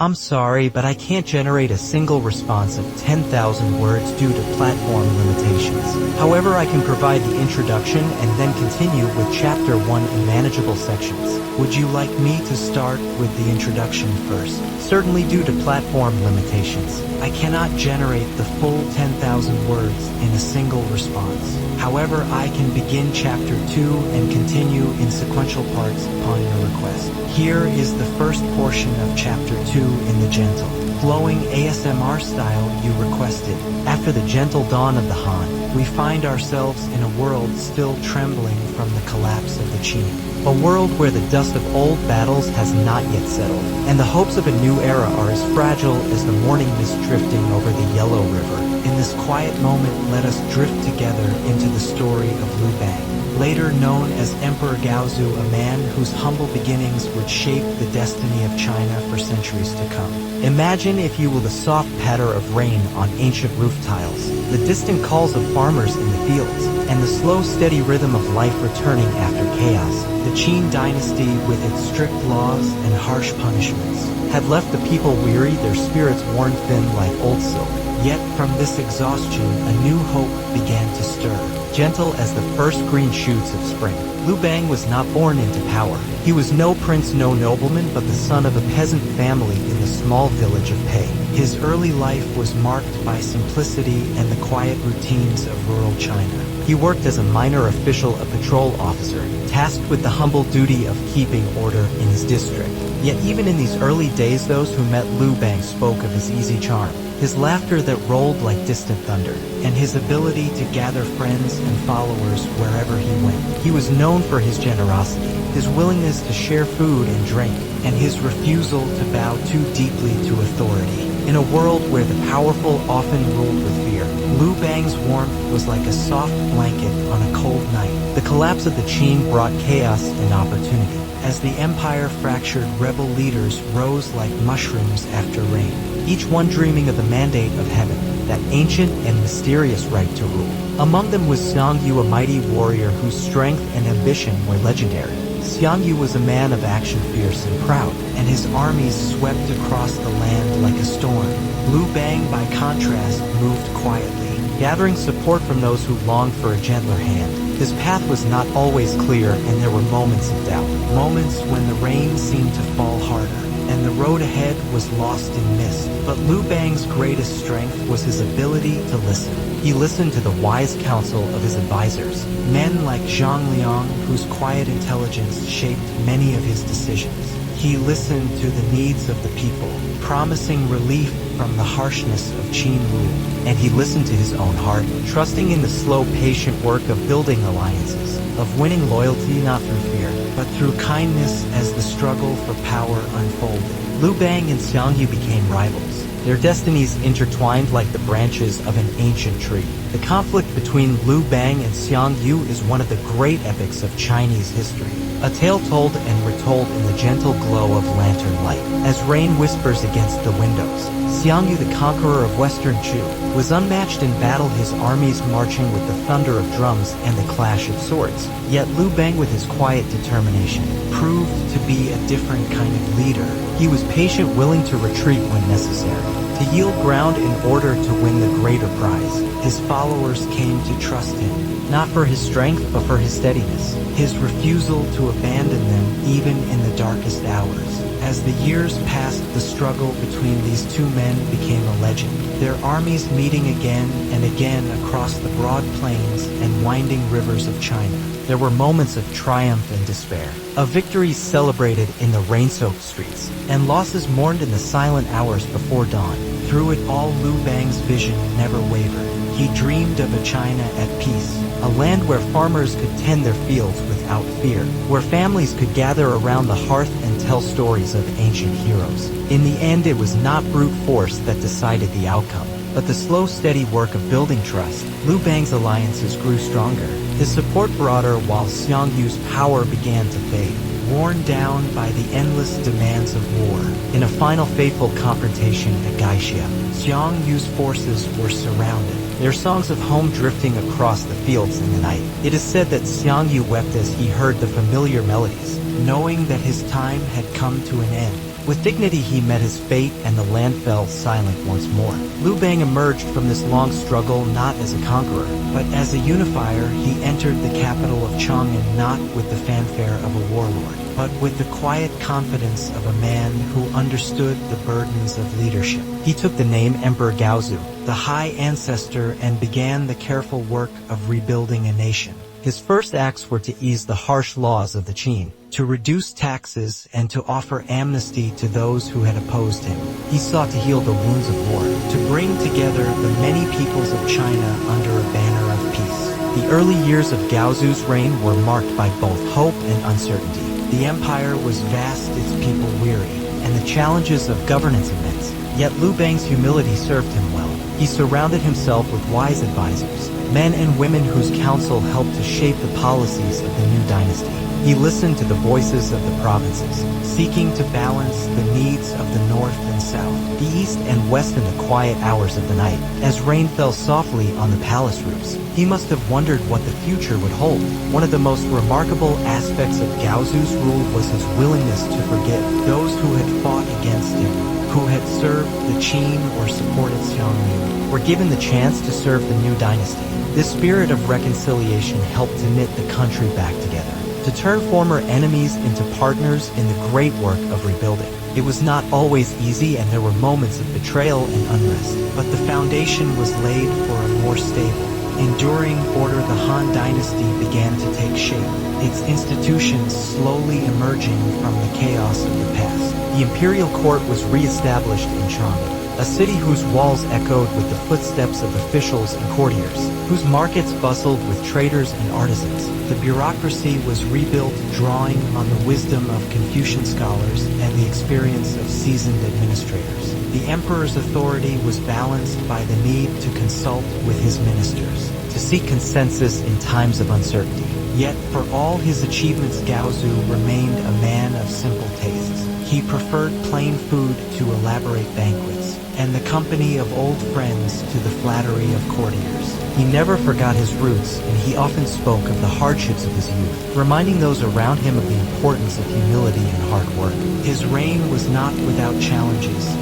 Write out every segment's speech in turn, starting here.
I'm sorry, but I can't generate a single response of 10,000 words due to platform limitations. However, I can provide the introduction and then continue with Chapter 1 in manageable sections. Would you like me to start with the introduction first? Certainly, due to platform limitations, I cannot generate the full 10,000 words in a single response. However, I can begin Chapter 2 and continue in sequential parts upon your request. Here is the first portion of Chapter 2 in the gentle, flowing ASMR style you requested. After the gentle dawn of the Han, we find ourselves in a world still trembling from the collapse of the Qin. A world where the dust of old battles has not yet settled, and the hopes of a new era are as fragile as the morning mist drifting over the Yellow River. In this quiet moment, let us drift together into the story of Liu Bang, later known as Emperor Gaozu, a man whose humble beginnings would shape the destiny of China for centuries to come. Imagine, if you will, the soft patter of rain on ancient roof tiles, the distant calls of farmers in the fields, and the slow, steady rhythm of life returning after chaos. The Qin Dynasty, with its strict laws and harsh punishments, had left the people weary, their spirits worn thin like old silk. Yet from this exhaustion, a new hope began to stir. Gentle as the first green shoots of spring, Liu Bang was not born into power. He was no prince, no nobleman, but the son of a peasant family in the small village of Pei. His early life was marked by simplicity and the quiet routines of rural China. He worked as a minor official, a patrol officer, tasked with the humble duty of keeping order in his district. Yet even in these early days, those who met Liu Bang spoke of his easy charm, his laughter that rolled like distant thunder, and his ability to gather friends and followers wherever he went. He was known for his generosity, his willingness to share food and drink, and his refusal to bow too deeply to authority. In a world where the powerful often ruled with fear, Liu Bang's warmth was like a soft blanket on a cold night. The collapse of the Qin brought chaos and opportunity. As the empire fractured, rebel leaders rose like mushrooms after rain, each one dreaming of the mandate of heaven, that ancient and mysterious right to rule. Among them was Xiang Yu, a mighty warrior whose strength and ambition were legendary. Xiang Yu was a man of action, fierce and proud, and his armies swept across the land like a storm. Liu Bang, by contrast, moved quietly, gathering support from those who longed for a gentler hand. His path was not always clear, and there were moments of doubt, moments when the rain seemed to fall harder, and the road ahead was lost in mist. But Liu Bang's greatest strength was his ability to listen. He listened to the wise counsel of his advisors, men like Zhang Liang, whose quiet intelligence shaped many of his decisions. He listened to the needs of the people, promising relief from the harshness of Qin rule. And he listened to his own heart, trusting in the slow, patient work of building alliances, of winning loyalty not through fear, but through kindness. As the struggle for power unfolded, Liu Bang and Xiang Yu became rivals, their destinies intertwined like the branches of an ancient tree. The conflict between Liu Bang and Xiang Yu is one of the great epics of Chinese history, a tale told and retold in the gentle glow of lantern light. As rain whispers against the windows, Xiang Yu, the conqueror of Western Chu, was unmatched in battle, his armies marching with the thunder of drums and the clash of swords. Yet Liu Bang, with his quiet determination, proved to be a different kind of leader. He was patient, willing to retreat when necessary, to yield ground in order to win the greater prize. His followers came to trust him, not for his strength, but for his steadiness, his refusal to abandon them even in the darkest hours. As the years passed, the struggle between these two men became a legend, their armies meeting again and again across the broad plains and winding rivers of China. There were moments of triumph and despair, of victories celebrated in the rain-soaked streets, and losses mourned in the silent hours before dawn. Through it all, Liu Bang's vision never wavered. He dreamed of a China at peace, a land where farmers could tend their fields without fear, where families could gather around the hearth and tell stories of ancient heroes. In the end, it was not brute force that decided the outcome, but the slow, steady work of building trust. Liu Bang's alliances grew stronger, his support broader, while Xiang Yu's power began to fade, worn down by the endless demands of war. In a final fateful confrontation at Gaixia, Xiang Yu's forces were surrounded, their songs of home drifting across the fields in the night. It is said that Xiang Yu wept as he heard the familiar melodies, knowing that his time had come to an end. With dignity he met his fate and the land fell silent once more. Liu Bang emerged from this long struggle not as a conqueror, but as a unifier. He entered the capital of Chang'an not with the fanfare of a warlord, but with the quiet confidence of a man who understood the burdens of leadership. He took the name Emperor Gaozu, the high ancestor, and began the careful work of rebuilding a nation. His first acts were to ease the harsh laws of the Qin, to reduce taxes, and to offer amnesty to those who had opposed him. He sought to heal the wounds of war, to bring together the many peoples of China under a banner of peace. The early years of Gaozu's reign were marked by both hope and uncertainty. The empire was vast, its people weary, and the challenges of governance immense. Yet Liu Bang's humility served him well. He surrounded himself with wise advisors, men and women whose counsel helped to shape the policies of the new dynasty. He listened to the voices of the provinces, seeking to balance the needs of the north and south, the east and west in the quiet hours of the night. As rain fell softly on the palace roofs, he must have wondered what the future would hold. One of the most remarkable aspects of Gaozu's rule was his willingness to forgive those who had fought against him, who had served the Qin or supported Xiang Yu, were given the chance to serve the new dynasty. This spirit of reconciliation helped to knit the country back together, to turn former enemies into partners in the great work of rebuilding. It was not always easy and there were moments of betrayal and unrest, but the foundation was laid for a more stable, enduring order. The Han Dynasty began to take shape, its institutions slowly emerging from the chaos of the past. The imperial court was re-established in Chang'an, a city whose walls echoed with the footsteps of officials and courtiers, whose markets bustled with traders and artisans. The bureaucracy was rebuilt, drawing on the wisdom of Confucian scholars and the experience of seasoned administrators. The emperor's authority was balanced by the need to consult with his ministers, to seek consensus in times of uncertainty. Yet, for all his achievements, Gaozu remained a man of simple tastes. He preferred plain food to elaborate banquets, and the company of old friends to the flattery of courtiers. He never forgot his roots, and he often spoke of the hardships of his youth, reminding those around him of the importance of humility and hard work. His reign was not without challenges.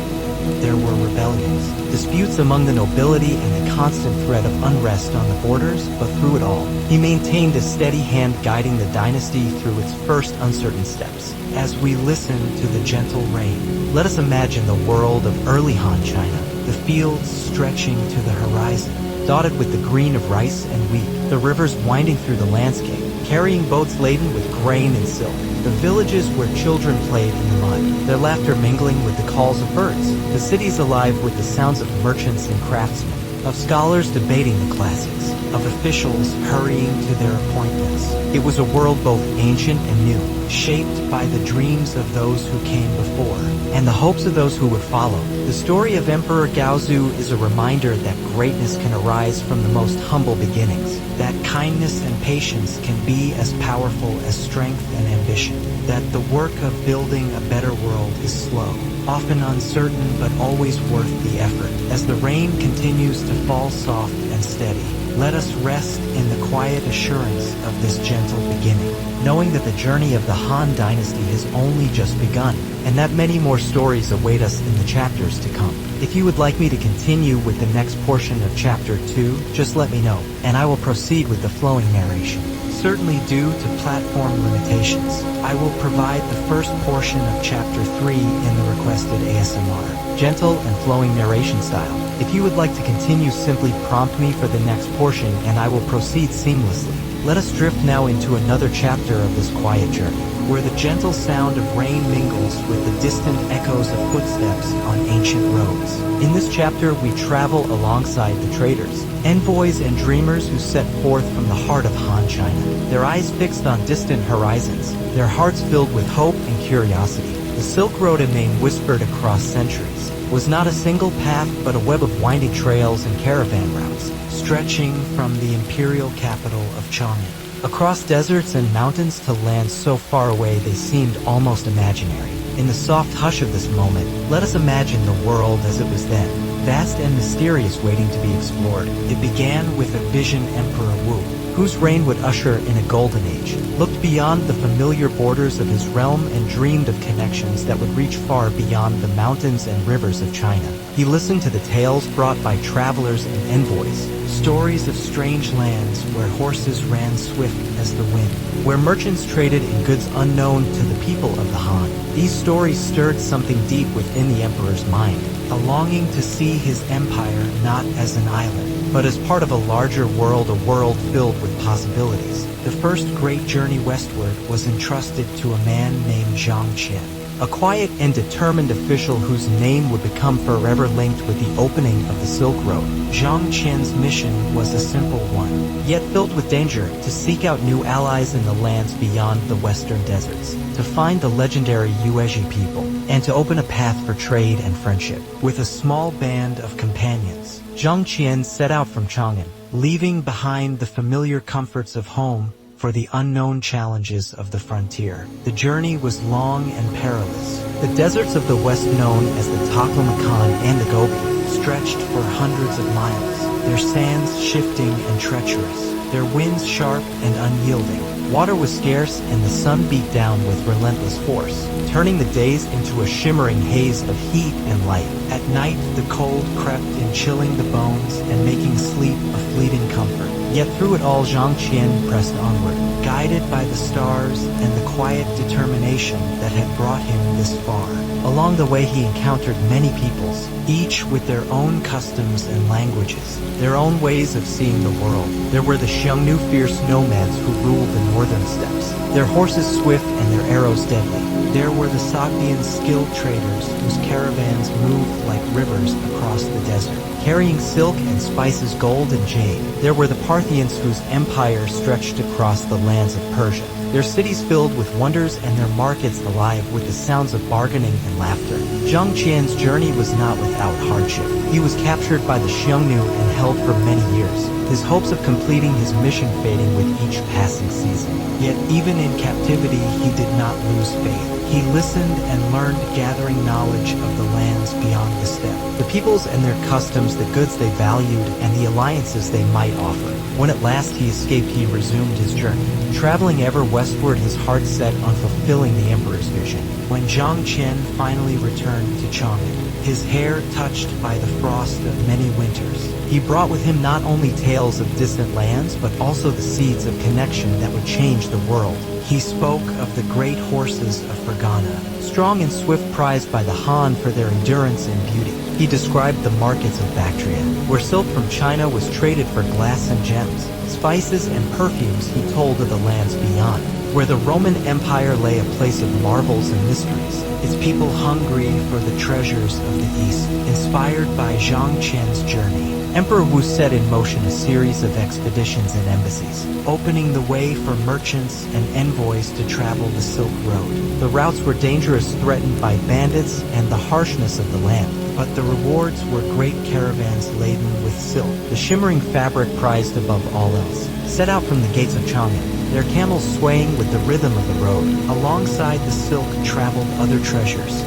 There were rebellions, disputes among the nobility, and the constant threat of unrest on the borders, but through it all, he maintained a steady hand guiding the dynasty through its first uncertain steps. As we listen to the gentle rain, let us imagine the world of early Han China, the fields stretching to the horizon, dotted with the green of rice and wheat, the rivers winding through the landscape, carrying boats laden with grain and silk, the villages where children played in the mud, their laughter mingling with the calls of birds, the cities alive with the sounds of merchants and craftsmen, of scholars debating the classics, of officials hurrying to their appointments. It was a world both ancient and new, shaped by the dreams of those who came before, and the hopes of those who would follow. The story of Emperor Gaozu is a reminder that greatness can arise from the most humble beginnings, that kindness and patience can be as powerful as strength and ambition, that the work of building a better world is slow, often uncertain, but always worth the effort. As the rain continues to fall soft and steady, let us rest in the quiet assurance of this gentle beginning, knowing that the journey of the Han Dynasty has only just begun, and that many more stories await us in the chapters to come. If you would like me to continue with the next portion of Chapter 2, just let me know, and I will proceed with the flowing narration. Certainly due to platform limitations, I will provide the first portion of Chapter 3 in the requested ASMR, gentle and flowing narration style. If you would like to continue, simply prompt me for the next portion and I will proceed seamlessly. Let us drift now into another chapter of this quiet journey, where the gentle sound of rain mingles with the distant echoes of footsteps on ancient roads. In this chapter, we travel alongside the traders, envoys and dreamers who set forth from the heart of Han China, their eyes fixed on distant horizons, their hearts filled with hope and curiosity. The Silk Road, a name whispered across centuries, was not a single path but a web of winding trails and caravan routes, stretching from the imperial capital of Chang'an Across deserts and mountains to lands so far away they seemed almost imaginary. In the soft hush of this moment, let us imagine the world as it was then, vast and mysterious waiting to be explored. It began with a vision Emperor Wu, whose reign would usher in a golden age, looked beyond the familiar borders of his realm and dreamed of connections that would reach far beyond the mountains and rivers of China. He listened to the tales brought by travelers and envoys, stories of strange lands where horses ran swift as the wind, where merchants traded in goods unknown to the people of the Han. These stories stirred something deep within the emperor's mind, a longing to see his empire not as an island, but as part of a larger world, a world filled with possibilities. The first great journey westward was entrusted to a man named Zhang Qian, a quiet and determined official whose name would become forever linked with the opening of the Silk Road. Zhang Qian's mission was a simple one, yet filled with danger: to seek out new allies in the lands beyond the western deserts, to find the legendary Yuezhi people, and to open a path for trade and friendship. With a small band of companions, Zhang Qian set out from Chang'an, leaving behind the familiar comforts of home for the unknown challenges of the frontier. The journey was long and perilous. The deserts of the west, known as the Taklamakan and the Gobi, stretched for hundreds of miles, their sands shifting and treacherous, their winds sharp and unyielding. Water was scarce and the sun beat down with relentless force, turning the days into a shimmering haze of heat and light. At night, the cold crept in, chilling the bones and making sleep a fleeting comfort. Yet through it all, Zhang Qian pressed onward, guided by the stars and the quiet determination that had brought him this far. Along the way he encountered many peoples, each with their own customs and languages, their own ways of seeing the world. There were the Xiang Yu, fierce nomads who ruled the northern steppes, their horses swift and their arrows deadly. There were the Sogdian, skilled traders whose caravans moved like rivers across the desert, carrying silk and spices, gold and jade. There were the Parthians whose empire stretched across the lands of Persia, their cities filled with wonders and their markets alive with the sounds of bargaining and laughter. Zhang Qian's journey was not without hardship. He was captured by the Xiang Yu and held for many years, his hopes of completing his mission fading with each passing season. Yet even in captivity he did not lose faith. He listened and learned, gathering knowledge of the lands beyond the steppe, the peoples and their customs, the goods they valued, and the alliances they might offer. When at last he escaped, he resumed his journey, traveling ever westward, his heart set on fulfilling the emperor's vision. When Zhang Qian finally returned to Chang'an, his hair touched by the frost of many winters, he brought with him not only tales of distant lands, but also the seeds of connection that would change the world. He spoke of the great horses of Fergana, strong and swift, prized by the Han for their endurance and beauty. He described the markets of Bactria, where silk from China was traded for glass and gems, spices and perfumes. He told of the lands beyond, where the Roman Empire lay, a place of marvels and mysteries, its people hungry for the treasures of the East. Inspired by Zhang Qian's journey, Emperor Wu set in motion a series of expeditions and embassies, opening the way for merchants and envoys to travel the Silk Road. The routes were dangerous, threatened by bandits and the harshness of the land, but the rewards were great caravans laden with silk, the shimmering fabric prized above all else, set out from the gates of Chang'an, their camels swaying with the rhythm of the road. Alongside the silk traveled other treasures,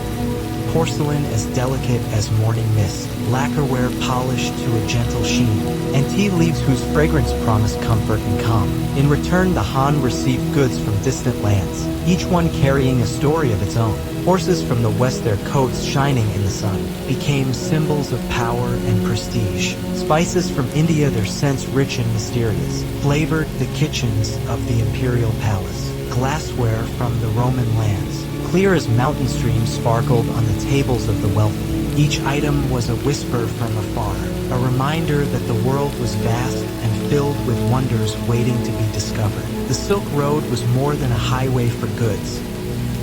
porcelain as delicate as morning mist, lacquerware polished to a gentle sheen, and tea leaves whose fragrance promised comfort and calm. In return, the Han received goods from distant lands, each one carrying a story of its own. Horses from the west, their coats shining in the sun, became symbols of power and prestige. Spices from India, their scents rich and mysterious, flavored the kitchens of the imperial palace. Glassware from the Roman lands, clear as mountain streams, sparkled on the tables of the wealthy. Each item was a whisper from afar, a reminder that the world was vast and filled with wonders waiting to be discovered. The Silk Road was more than a highway for goods.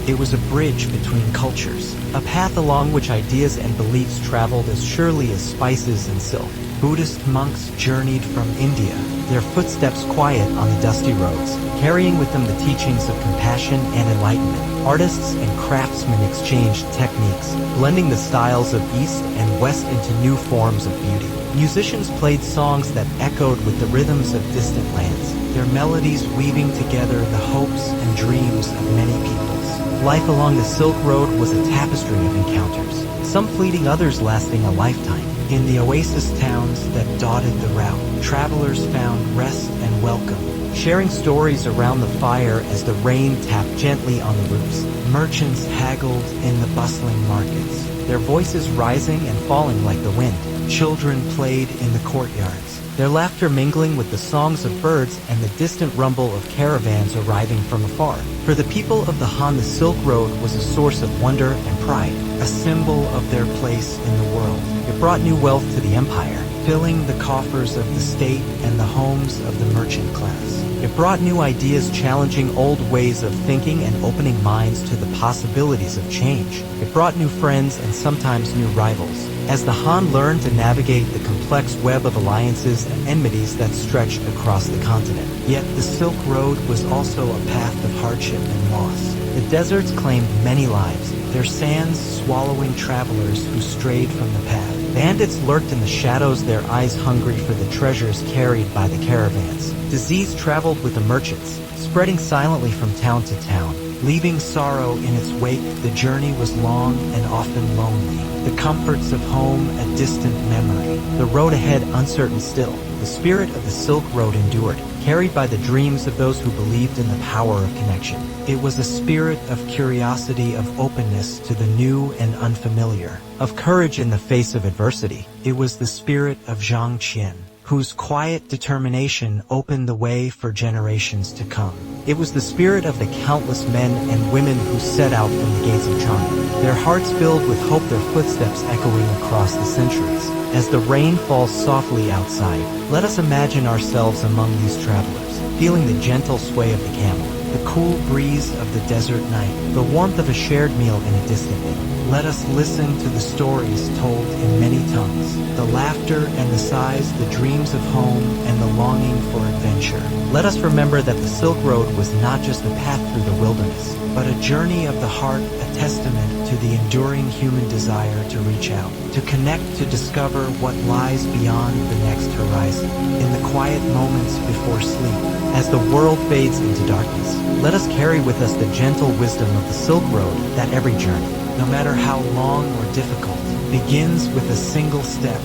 It was a bridge between cultures, a path along which ideas and beliefs traveled as surely as spices and silk. Buddhist monks journeyed from India, their footsteps quiet on the dusty roads, carrying with them the teachings of compassion and enlightenment. Artists and craftsmen exchanged techniques, blending the styles of East and West into new forms of beauty. Musicians played songs that echoed with the rhythms of distant lands, their melodies weaving together the hopes and dreams of many peoples. Life along the Silk Road was a tapestry of encounters, some fleeting, others lasting a lifetime. In the oasis towns that dotted the route, travelers found rest and welcome, sharing stories around the fire as the rain tapped gently on the roofs. Merchants haggled in the bustling markets, their voices rising and falling like the wind. Children played in the courtyards, their laughter mingling with the songs of birds and the distant rumble of caravans arriving from afar. For the people of the Han, the Silk Road was a source of wonder and pride, a symbol of their place in the world. It brought new wealth to the empire, filling the coffers of the state and the homes of the merchant class. It brought new ideas, challenging old ways of thinking and opening minds to the possibilities of change. It brought new friends and sometimes new rivals, as the Han learned to navigate the complex web of alliances and enmities that stretched across the continent. Yet the Silk Road was also a path of hardship and loss. The deserts claimed many lives, their sands swallowing travelers who strayed from the path. Bandits lurked in the shadows, their eyes hungry for the treasures carried by the caravans. Disease traveled with the merchants, spreading silently from town to town, leaving sorrow in its wake. The journey was long and often lonely, the comforts of home a distant memory, the road ahead uncertain still. The spirit of the Silk Road endured, carried by the dreams of those who believed in the power of connection. It was a spirit of curiosity, of openness to the new and unfamiliar, of courage in the face of adversity. It was the spirit of Zhang Qian, whose quiet determination opened the way for generations to come. It was the spirit of the countless men and women who set out from the gates of Chang'an, their hearts filled with hope, their footsteps echoing across the centuries. As the rain falls softly outside, let us imagine ourselves among these travelers, feeling the gentle sway of the camel, the cool breeze of the desert night, the warmth of a shared meal in a distant inn. Let us listen to the stories told in many tongues, the laughter and the sighs, the dreams of home and the longing for adventure. Let us remember that the Silk Road was not just a path through the wilderness, but a journey of the heart, a testament to the enduring human desire to reach out, to connect, to discover what lies beyond the next horizon. In the quiet moments before sleep, as the world fades into darkness, let us carry with us the gentle wisdom of the Silk Road, that every journey, no matter how long or difficult, begins with a single step,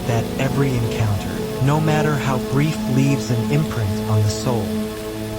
that every encounter, no matter how brief, leaves an imprint on the soul,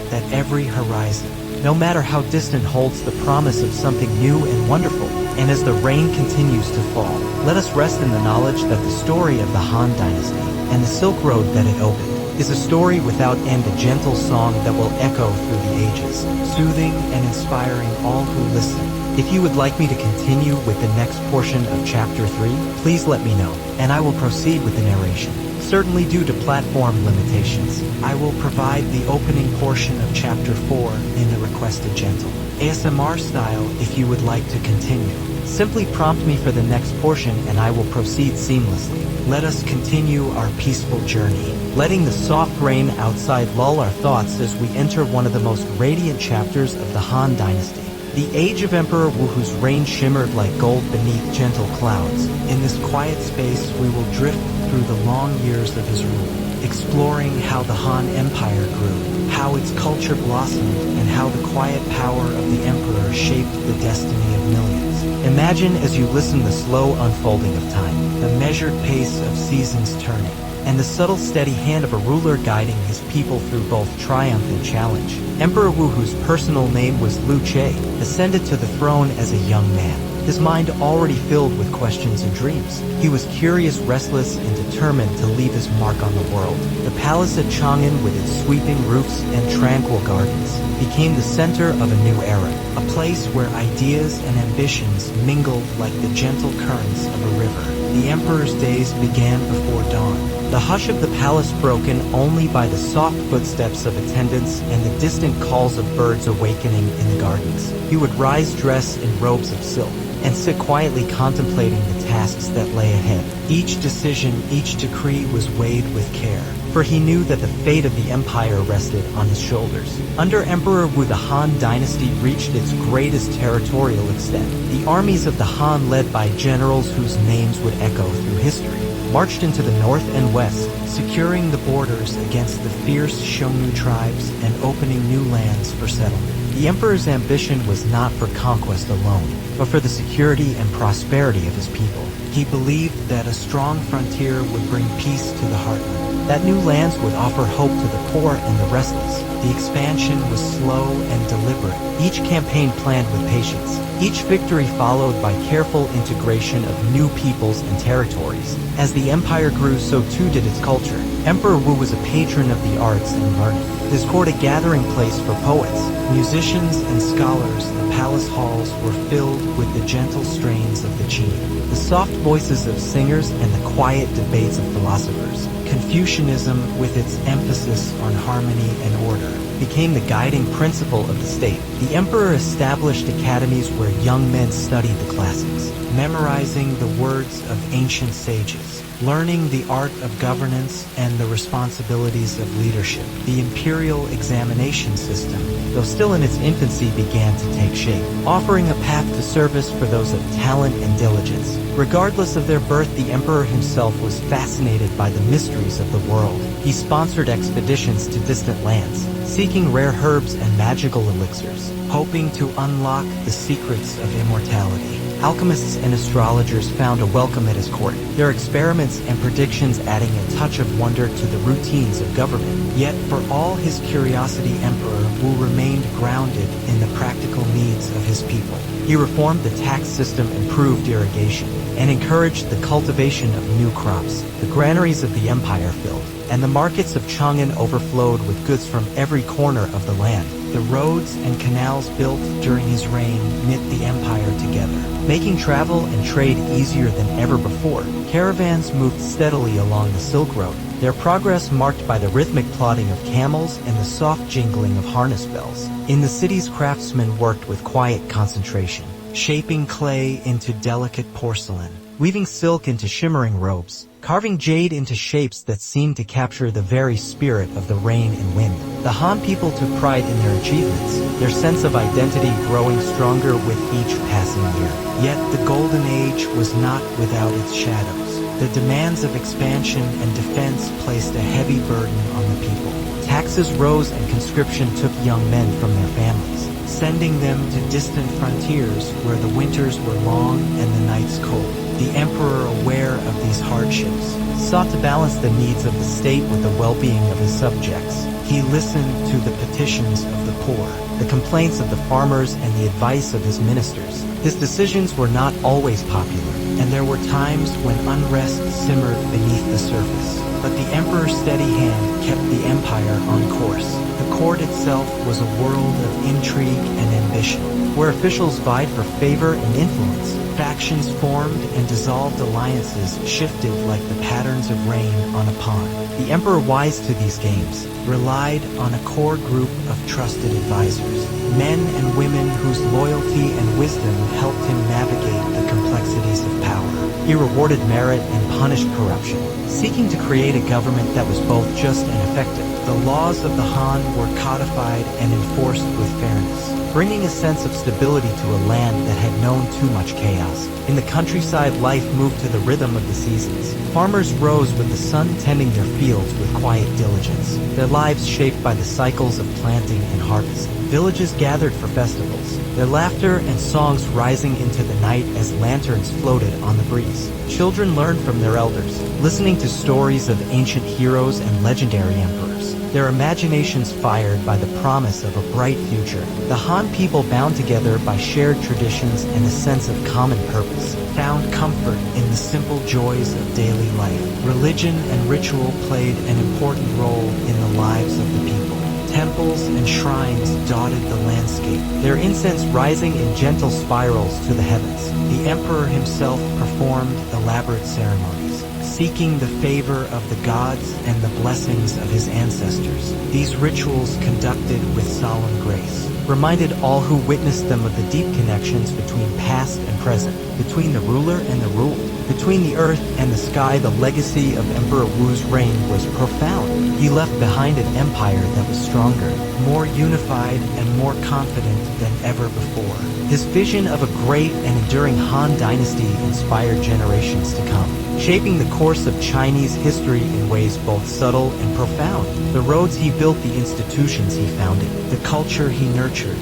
that every horizon, no matter how distant, holds the promise of something new and wonderful. And as the rain continues to fall, let us rest in the knowledge that the story of the Han Dynasty and the Silk Road that it opened is a story without end, a gentle song that will echo through the ages, soothing and inspiring all who listen. If you would like me to continue with the next portion of Chapter 3, please let me know, and I will proceed with the narration. Certainly due to platform limitations, I will provide the opening portion of Chapter 4 in the requested gentle ASMR style. If you would like to continue, simply prompt me for the next portion and I will proceed seamlessly. Let us continue our peaceful journey, letting the soft rain outside lull our thoughts as we enter one of the most radiant chapters of the Han Dynasty. The age of Emperor Wu, whose reign shimmered like gold beneath gentle clouds. In this quiet space we will drift through the long years of his rule, exploring how the Han Empire grew, how its culture blossomed, and how the quiet power of the Emperor shaped the destiny of millions. Imagine as you listen the slow unfolding of time, the measured pace of seasons turning, and the subtle steady hand of a ruler guiding his people through both triumph and challenge. Emperor Wu, whose personal name was Liu Che, ascended to the throne as a young man, his mind already filled with questions and dreams. He was curious, restless, and determined to leave his mark on the world. The palace at Chang'an, with its sweeping roofs and tranquil gardens, became the center of a new era, a place where ideas and ambitions mingled like the gentle currents of a river. The emperor's days began before dawn, the hush of the palace broken only by the soft footsteps of attendants and the distant calls of birds awakening in the gardens. He would rise dressed in robes of silk and sit quietly contemplating the tasks that lay ahead. Each decision, each decree was weighed with care, for he knew that the fate of the empire rested on his shoulders. Under Emperor Wu, the Han Dynasty reached its greatest territorial extent. The armies of the Han, led by generals whose names would echo through history, marched into the north and west, securing the borders against the fierce Xiang Yu tribes and opening new lands for settlement. The emperor's ambition was not for conquest alone, but for the security and prosperity of his people. He believed that a strong frontier would bring peace to the heartland, that new lands would offer hope to the poor and the restless. The expansion was slow and deliberate, each campaign planned with patience, each victory followed by careful integration of new peoples and territories. As the empire grew, so too did its culture. Emperor Wu was a patron of the arts and learning, his court a gathering place for poets, musicians, and scholars. The palace halls were filled with the gentle strains of the qi, the soft voices of singers, and the quiet debates of philosophers. Confucianism, with its emphasis on harmony and order, became the guiding principle of the state. The emperor established academies where young men studied the classics, memorizing the words of ancient sages, learning the art of governance and the responsibilities of leadership. The imperial examination system, though still in its infancy, began to take shape, offering a path to service for those of talent and diligence. Regardless of their birth, the emperor himself was fascinated by the mysteries of the world. He sponsored expeditions to distant lands, seeking rare herbs and magical elixirs, hoping to unlock the secrets of immortality. Alchemists and astrologers found a welcome at his court, their experiments and predictions adding a touch of wonder to the routines of government. Yet, for all his curiosity, Emperor Wu remained grounded in the practical needs of his people. He reformed the tax system, improved irrigation, and encouraged the cultivation of new crops. The granaries of the empire filled, and the markets of Chang'an overflowed with goods from every corner of the land. The roads and canals built during his reign knit the empire together, making travel and trade easier than ever before. Caravans moved steadily along the Silk Road, their progress marked by the rhythmic plodding of camels and the soft jingling of harness bells. In the cities, craftsmen worked with quiet concentration, shaping clay into delicate porcelain, weaving silk into shimmering robes, carving jade into shapes that seemed to capture the very spirit of the rain and wind. The Han people took pride in their achievements, their sense of identity growing stronger with each passing year. Yet the Golden Age was not without its shadows. The demands of expansion and defense placed a heavy burden on the people. Taxes rose and conscription took young men from their families, sending them to distant frontiers where the winters were long and the nights cold. The emperor, aware of these hardships, sought to balance the needs of the state with the well-being of his subjects. He listened to the petitions of the poor, the complaints of the farmers, and the advice of his ministers. His decisions were not always popular, and there were times when unrest simmered beneath the surface. But the emperor's steady hand kept the empire on course. The court itself was a world of intrigue and ambition, where officials vied for favor and influence. Factions formed and dissolved, alliances shifted like the patterns of rain on a pond. The emperor, wise to these games, relied on a core group of trusted advisors, men and women whose loyalty and wisdom helped him navigate the complexities of power. He rewarded merit and punished corruption, seeking to create a government that was both just and effective. The laws of the Han were codified and enforced with fairness, bringing a sense of stability to a land that had known too much chaos. In the countryside, life moved to the rhythm of the seasons. Farmers rose with the sun, tending their fields with quiet diligence, their lives shaped by the cycles of planting and harvest. Villages gathered for festivals, their laughter and songs rising into the night as lanterns floated on the breeze. Children learned from their elders, listening to stories of ancient heroes and legendary emperors, their imaginations fired by the promise of a bright future. The Han people, bound together by shared traditions and a sense of common purpose, found comfort in the simple joys of daily life. Religion and ritual played an important role in the lives of the people. Temples and shrines dotted the landscape, their incense rising in gentle spirals to the heavens. The emperor himself performed elaborate ceremonies, seeking the favor of the gods and the blessings of his ancestors. These rituals, conducted with solemn grace, reminded all who witnessed them of the deep connections between past and present, between the ruler and the ruled, between the earth and the sky. The legacy of Emperor Wu's reign was profound. He left behind an empire that was stronger, more unified, and more confident than ever before. His vision of a great and enduring Han Dynasty inspired generations to come, shaping the course of Chinese history in ways both subtle and profound. The roads he built, the institutions he founded, the culture he nurtured,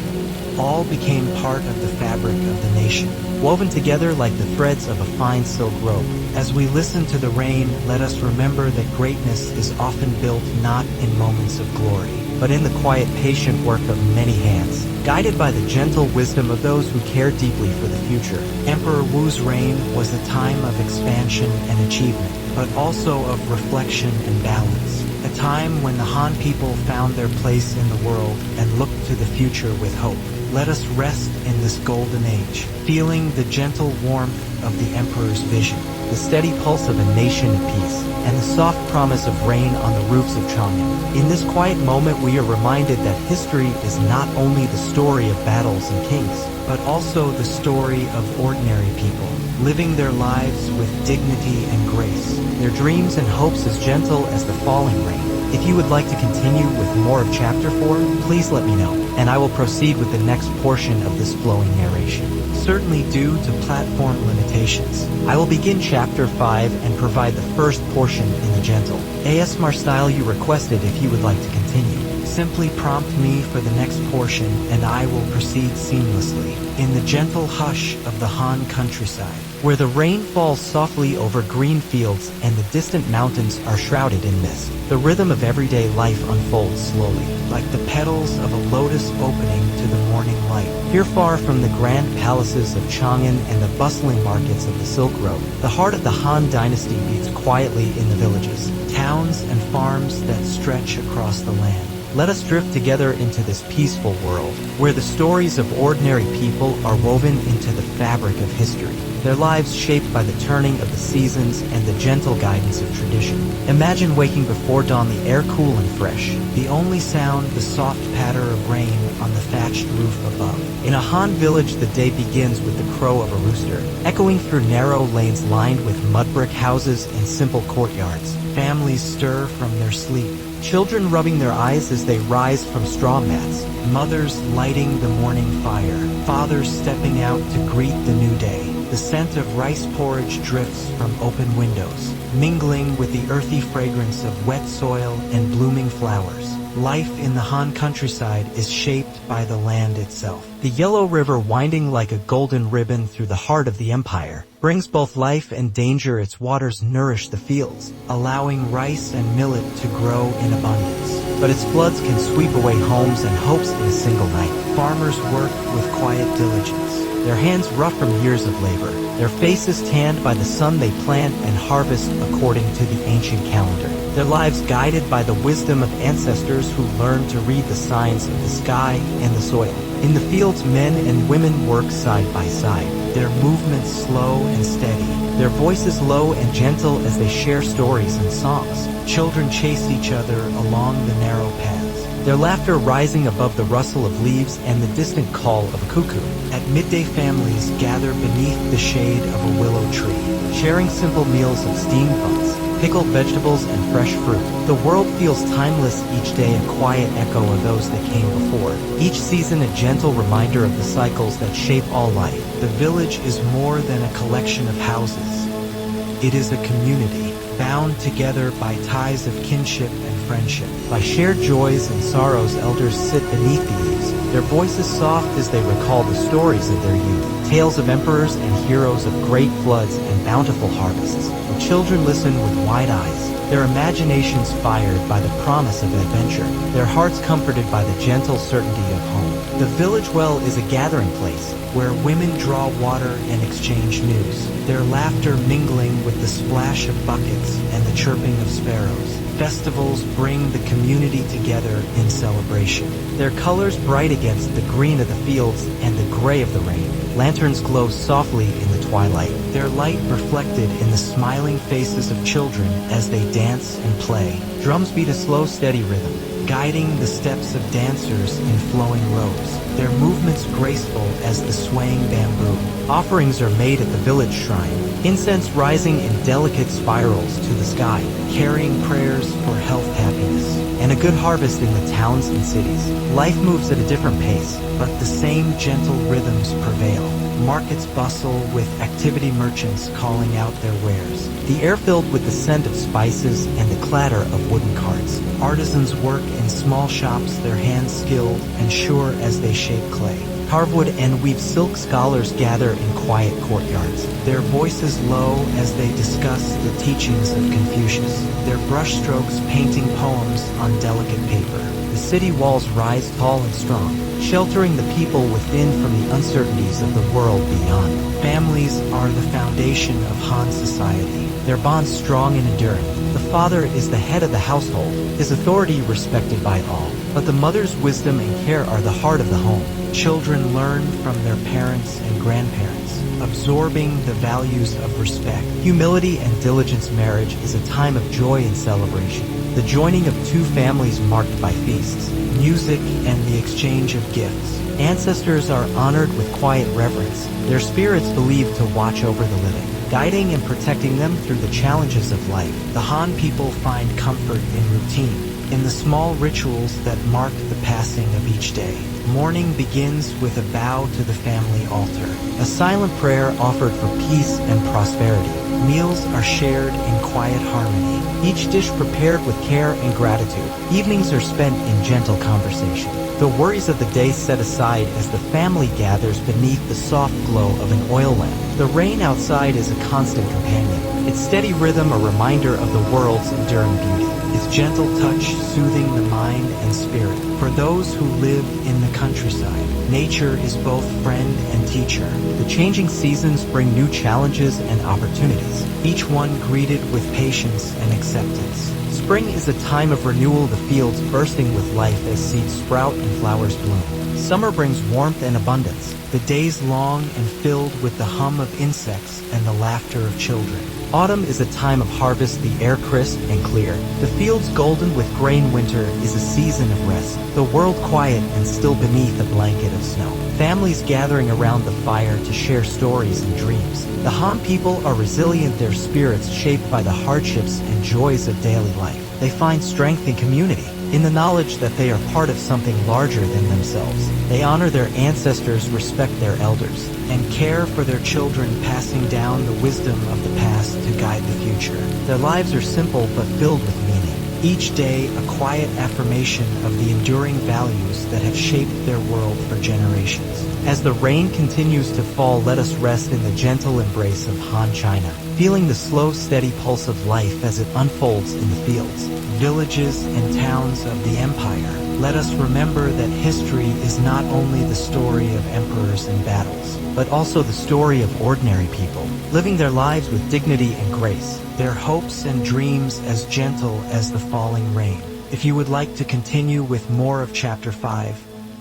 all became part of the fabric of the nation, woven together like the threads of a fine silk rope. As we listen to the rain, let us remember that greatness is often built not in moments of glory, but in the quiet, patient work of many hands, guided by the gentle wisdom of those who care deeply for the future. Emperor Wu's reign was a time of expansion and achievement, but also of reflection and balance. A time when the Han people found their place in the world and looked to the future with hope. Let us rest in this golden age, feeling the gentle warmth of the Emperor's vision, the steady pulse of a nation at peace, and the soft promise of rain on the roofs of Chang'an. In this quiet moment, we are reminded that history is not only the story of battles and kings, but also the story of ordinary people, living their lives with dignity and grace, their dreams and hopes as gentle as the falling rain. If you would like to continue with more of Chapter 4, please let me know, and I will proceed with the next portion of this flowing narration. Certainly due to platform limitations, I will begin Chapter 5 and provide the first portion in the gentle ASMR style you requested. If you would like to continue, simply prompt me for the next portion and I will proceed seamlessly in the gentle hush of the Han countryside, where the rain falls softly over green fields and the distant mountains are shrouded in mist. The rhythm of everyday life unfolds slowly, like the petals of a lotus opening to the morning light. Here, far from the grand palaces of Chang'an and the bustling markets of the Silk Road, the heart of the Han Dynasty beats quietly in the villages, towns, and farms that stretch across the land. Let us drift together into this peaceful world, where the stories of ordinary people are woven into the fabric of history, their lives shaped by the turning of the seasons and the gentle guidance of tradition. Imagine waking before dawn, the air cool and fresh, the only sound the soft patter of rain on the thatched roof above. In a Han village, the day begins with the crow of a rooster, echoing through narrow lanes lined with mud brick houses and simple courtyards. Families stir from their sleep, children rubbing their eyes as they rise from straw mats, mothers lighting the morning fire, fathers stepping out to greet the new day. The scent of rice porridge drifts from open windows, mingling with the earthy fragrance of wet soil and blooming flowers. Life in the Han countryside is shaped by the land itself. The Yellow River, winding like a golden ribbon through the heart of the empire, brings both life and danger. Its waters nourish the fields, allowing rice and millet to grow in abundance. But its floods can sweep away homes and hopes in a single night. Farmers work with quiet diligence, their hands rough from years of labor, their faces tanned by the sun. They plant and harvest according to the ancient calendar, their lives guided by the wisdom of ancestors who learned to read the signs of the sky and the soil. In the fields, men and women work side by side, their movements slow and steady, their voices low and gentle as they share stories and songs. Children chase each other along the narrow paths, their laughter rising above the rustle of leaves and the distant call of a cuckoo. At midday, families gather beneath the shade of a willow tree, sharing simple meals of steamed buns, pickled vegetables, and fresh fruit. The world feels timeless each day, a quiet echo of those that came before. Each season a gentle reminder of the cycles that shape all life. The village is more than a collection of houses. It is a community, bound together by ties of kinship and friendship. By shared joys and sorrows, elders sit beneath the eaves, their voices soft as they recall the stories of their youth, tales of emperors and heroes, of great floods and bountiful harvests. The children listen with wide eyes, their imaginations fired by the promise of adventure, their hearts comforted by the gentle certainty of home. The village well is a gathering place, where women draw water and exchange news, their laughter mingling with the splash of buckets and the chirping of sparrows. Festivals bring the community together in celebration, their colors bright against the green of the fields and the gray of the rain. Lanterns glow softly in the twilight, their light reflected in the smiling faces of children as they dance and play. Drums beat a slow, steady rhythm, guiding the steps of dancers in flowing robes, their movements graceful as the swaying bamboo. Offerings are made at the village shrine, incense rising in delicate spirals to the sky, carrying prayers for health, happiness, and a good harvest in the towns and cities. Life moves at a different pace, but the same gentle rhythms prevail. Markets bustle with activity, merchants calling out their wares. The air filled with the scent of spices and the clatter of wooden carts. Artisans work in small shops, their hands skilled and sure as they shape clay. Carve wood and weave silk. Scholars gather in quiet courtyards, their voices low as they discuss the teachings of Confucius, their brushstrokes painting poems on delicate paper. The city walls rise tall and strong, sheltering the people within from the uncertainties of the world beyond. Families are the foundation of Han society, their bonds strong and enduring. The father is the head of the household, his authority respected by all. But the mother's wisdom and care are the heart of the home. Children learn from their parents and grandparents, absorbing the values of respect, humility, and diligence. Marriage is a time of joy and celebration, the joining of two families marked by feasts, music, and the exchange of gifts. Ancestors are honored with quiet reverence, their spirits believed to watch over the living, guiding and protecting them through the challenges of life. The Han people find comfort in routine, in the small rituals that mark the passing of each day. Morning begins with a bow to the family altar, a silent prayer offered for peace and prosperity. Meals are shared in quiet harmony, each dish prepared with care and gratitude. Evenings are spent in gentle conversation, the worries of the day set aside as the family gathers beneath the soft glow of an oil lamp. The rain outside is a constant companion, its steady rhythm a reminder of the world's enduring beauty, its gentle touch soothing the mind and spirit. For those who live in the countryside, nature is both friend and teacher. The changing seasons bring new challenges and opportunities, each one greeted with patience and acceptance. Spring is a time of renewal, the fields bursting with life as seeds sprout and flowers bloom. Summer brings warmth and abundance, the days long and filled with the hum of insects and the laughter of children. Autumn is a time of harvest, the air crisp and clear, the fields golden with grain. Winter is a season of rest, the world quiet and still beneath a blanket of snow. Families gathering around the fire to share stories and dreams. The Han people are resilient, their spirits shaped by the hardships and joys of daily life. They find strength in community, in the knowledge that they are part of something larger than themselves. They honor their ancestors, respect their elders, and care for their children, passing down the wisdom of the past to guide the future. Their lives are simple but filled with meaning. Each day, a quiet affirmation of the enduring values that have shaped their world for generations. As the rain continues to fall, let us rest in the gentle embrace of Han China, feeling the slow, steady pulse of life as it unfolds in the fields, villages, and towns of the empire. Let us remember that history is not only the story of emperors and battles, but also the story of ordinary people, living their lives with dignity and grace, their hopes and dreams as gentle as the falling rain. If you would like to continue with more of Chapter 5,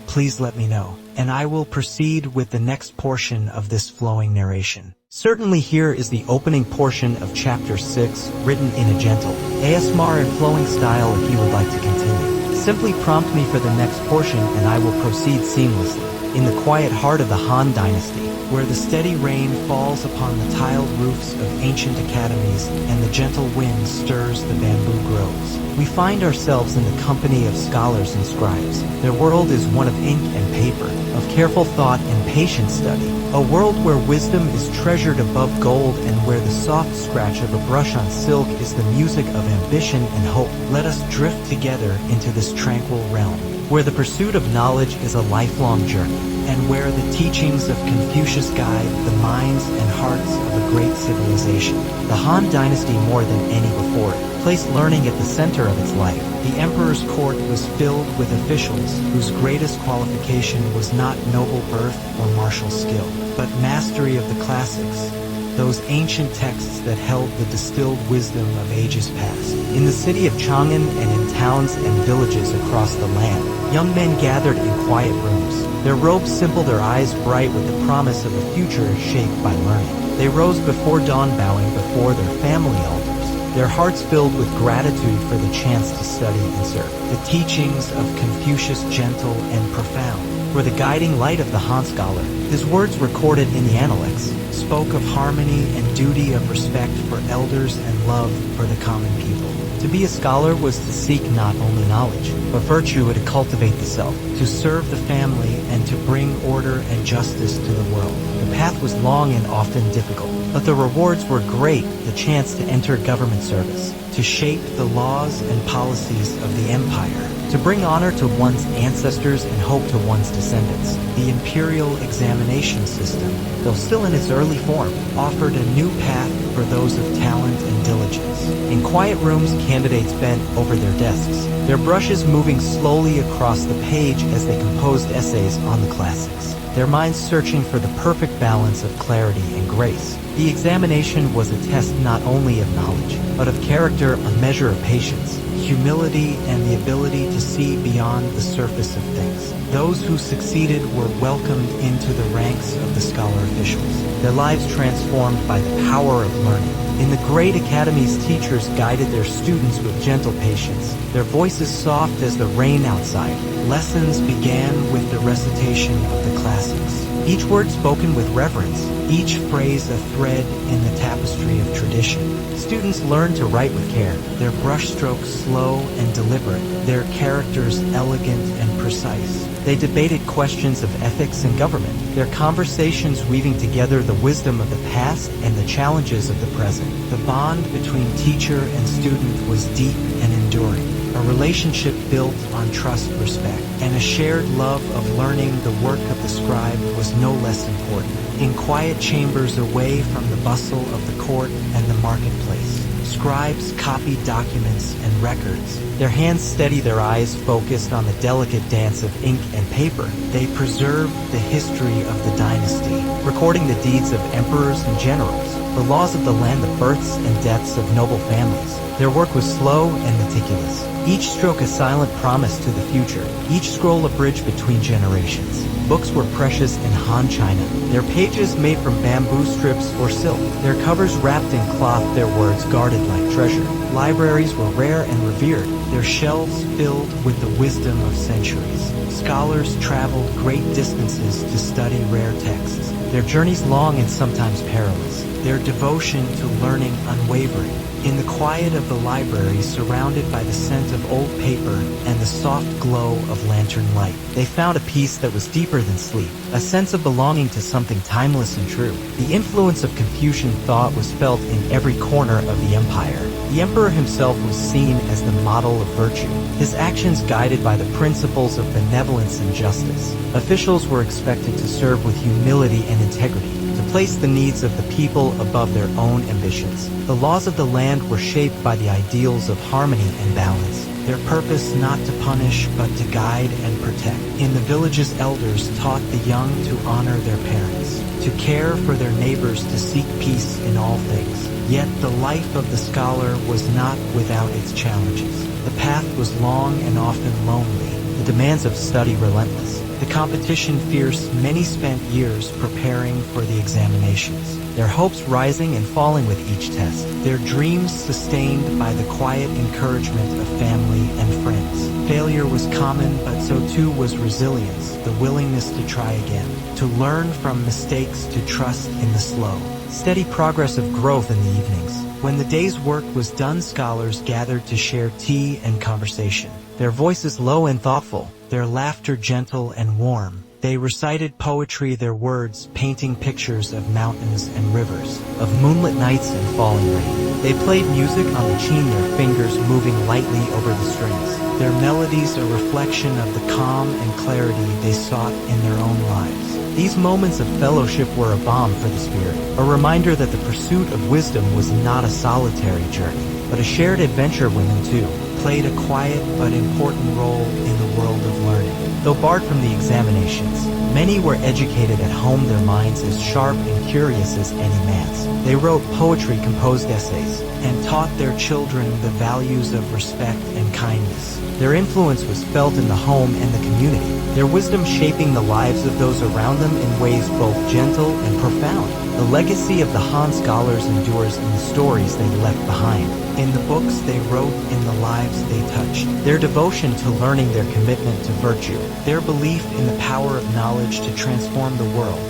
please let me know, and I will proceed with the next portion of this flowing narration. Certainly, here is the opening portion of Chapter 6, written in a gentle, ASMR and flowing style. If you would like to continue, simply prompt me for the next portion and I will proceed seamlessly. In the quiet heart of the Han Dynasty, where the steady rain falls upon the tiled roofs of ancient academies and the gentle wind stirs the bamboo groves, we find ourselves in the company of scholars and scribes. Their world is one of ink and paper, of careful thought and patient study, a world where wisdom is treasured above gold and where the soft scratch of a brush on silk is the music of ambition and hope. Let us drift together into this tranquil realm, where the pursuit of knowledge is a lifelong journey, and where the teachings of Confucius guide the minds and hearts of a great civilization. The Han Dynasty, more than any before it, placed learning at the center of its life. The emperor's court was filled with officials whose greatest qualification was not noble birth or martial skill, but mastery of the classics, those ancient texts that held the distilled wisdom of ages past. In the city of Chang'an and in towns and villages across the land, young men gathered in quiet rooms, their robes simple, their eyes bright with the promise of a future shaped by learning. They rose before dawn, bowing before their family altars, their hearts filled with gratitude for the chance to study and serve. The teachings of Confucius, gentle and profound, were the guiding light of the Han scholar. His words recorded in the Analects spoke of harmony and duty, of respect for elders and love for the common people. To be a scholar was to seek not only knowledge, but virtue, to cultivate the self, to serve the family, and to bring order and justice to the world. The path was long and often difficult, but the rewards were great: the chance to enter government service, to shape the laws and policies of the empire, to bring honor to one's ancestors and hope to one's descendants. The imperial examination system, though still in its early form, offered a new path for those of talent and diligence. In quiet rooms, candidates bent over their desks, their brushes moving slowly across the page as they composed essays on the classics, their minds searching for the perfect balance of clarity and grace. The examination was a test not only of knowledge, but of character, a measure of patience, humility, and the ability to see beyond the surface of things. Those who succeeded were welcomed into the ranks of the scholar officials, their lives transformed by the power of learning. In the great academies, teachers guided their students with gentle patience, their voices soft as the rain outside. Lessons began with the recitation of the classics, each word spoken with reverence, each phrase a thread in the tapestry of tradition. Students learned to write with care, their brushstrokes slow and deliberate, their characters elegant and precise. They debated questions of ethics and government, their conversations weaving together the wisdom of the past and the challenges of the present. The bond between teacher and student was deep and enduring, a relationship built on trust, respect, and a shared love of learning. The work of the scribe was no less important. In quiet chambers away from the bustle of the court and the marketplace, scribes copied documents and records, their hands steady, their eyes focused on the delicate dance of ink and paper. They preserved the history of the dynasty, recording the deeds of emperors and generals, the laws of the land, the births and deaths of noble families. Their work was slow and meticulous, each stroke a silent promise to the future, each scroll a bridge between generations. Books were precious in Han china, their pages made from bamboo strips or silk, their covers wrapped in cloth, their words guarded like treasure. Libraries were rare and revered, their shelves filled with the wisdom of centuries. Scholars traveled great distances to study rare texts, their journeys long and sometimes perilous, their devotion to learning unwavering. In the quiet of the library, surrounded by the scent of old paper and the soft glow of lantern light, they found a peace that was deeper than sleep, a sense of belonging to something timeless and true. The influence of Confucian thought was felt in every corner of the empire. The emperor himself was seen as the model of virtue, his actions guided by the principles of benevolence and justice. Officials were expected to serve with humility and integrity, to place the needs of the people above their own ambitions. The laws of the land were shaped by the ideals of harmony and balance, their purpose not to punish but to guide and protect. In the villages, elders taught the young to honor their parents, to care for their neighbors, to seek peace in all things. Yet the life of the scholar was not without its challenges. The path was long and often lonely, the demands of study relentless, the competition fierce. Many spent years preparing for the examinations, their hopes rising and falling with each test, their dreams sustained by the quiet encouragement of family and friends. Failure was common, but so too was resilience, the willingness to try again, to learn from mistakes, to trust in the slow, steady progress of growth. In the evenings, when the day's work was done, scholars gathered to share tea and conversation, their voices low and thoughtful, their laughter gentle and warm. They recited poetry, their words painting pictures of mountains and rivers, of moonlit nights and falling rain. They played music on the chin, their fingers moving lightly over the strings, their melodies a reflection of the calm and clarity they sought in their own lives. These moments of fellowship were a balm for the spirit, a reminder that the pursuit of wisdom was not a solitary journey, but a shared adventure. Women, too, played a quiet but important role in the world of learning. Though barred from the examinations, many were educated at home, their minds as sharp and curious as any man's. They wrote poetry, composed essays, and taught their children the values of respect and kindness. Their influence was felt in the home and the community, their wisdom shaping the lives of those around them in ways both gentle and profound. The legacy of the Han scholars endures in the stories they left behind, in the books they wrote, in the lives they touched. Their devotion to learning, their commitment to virtue, their belief in the power of knowledge to transform the world.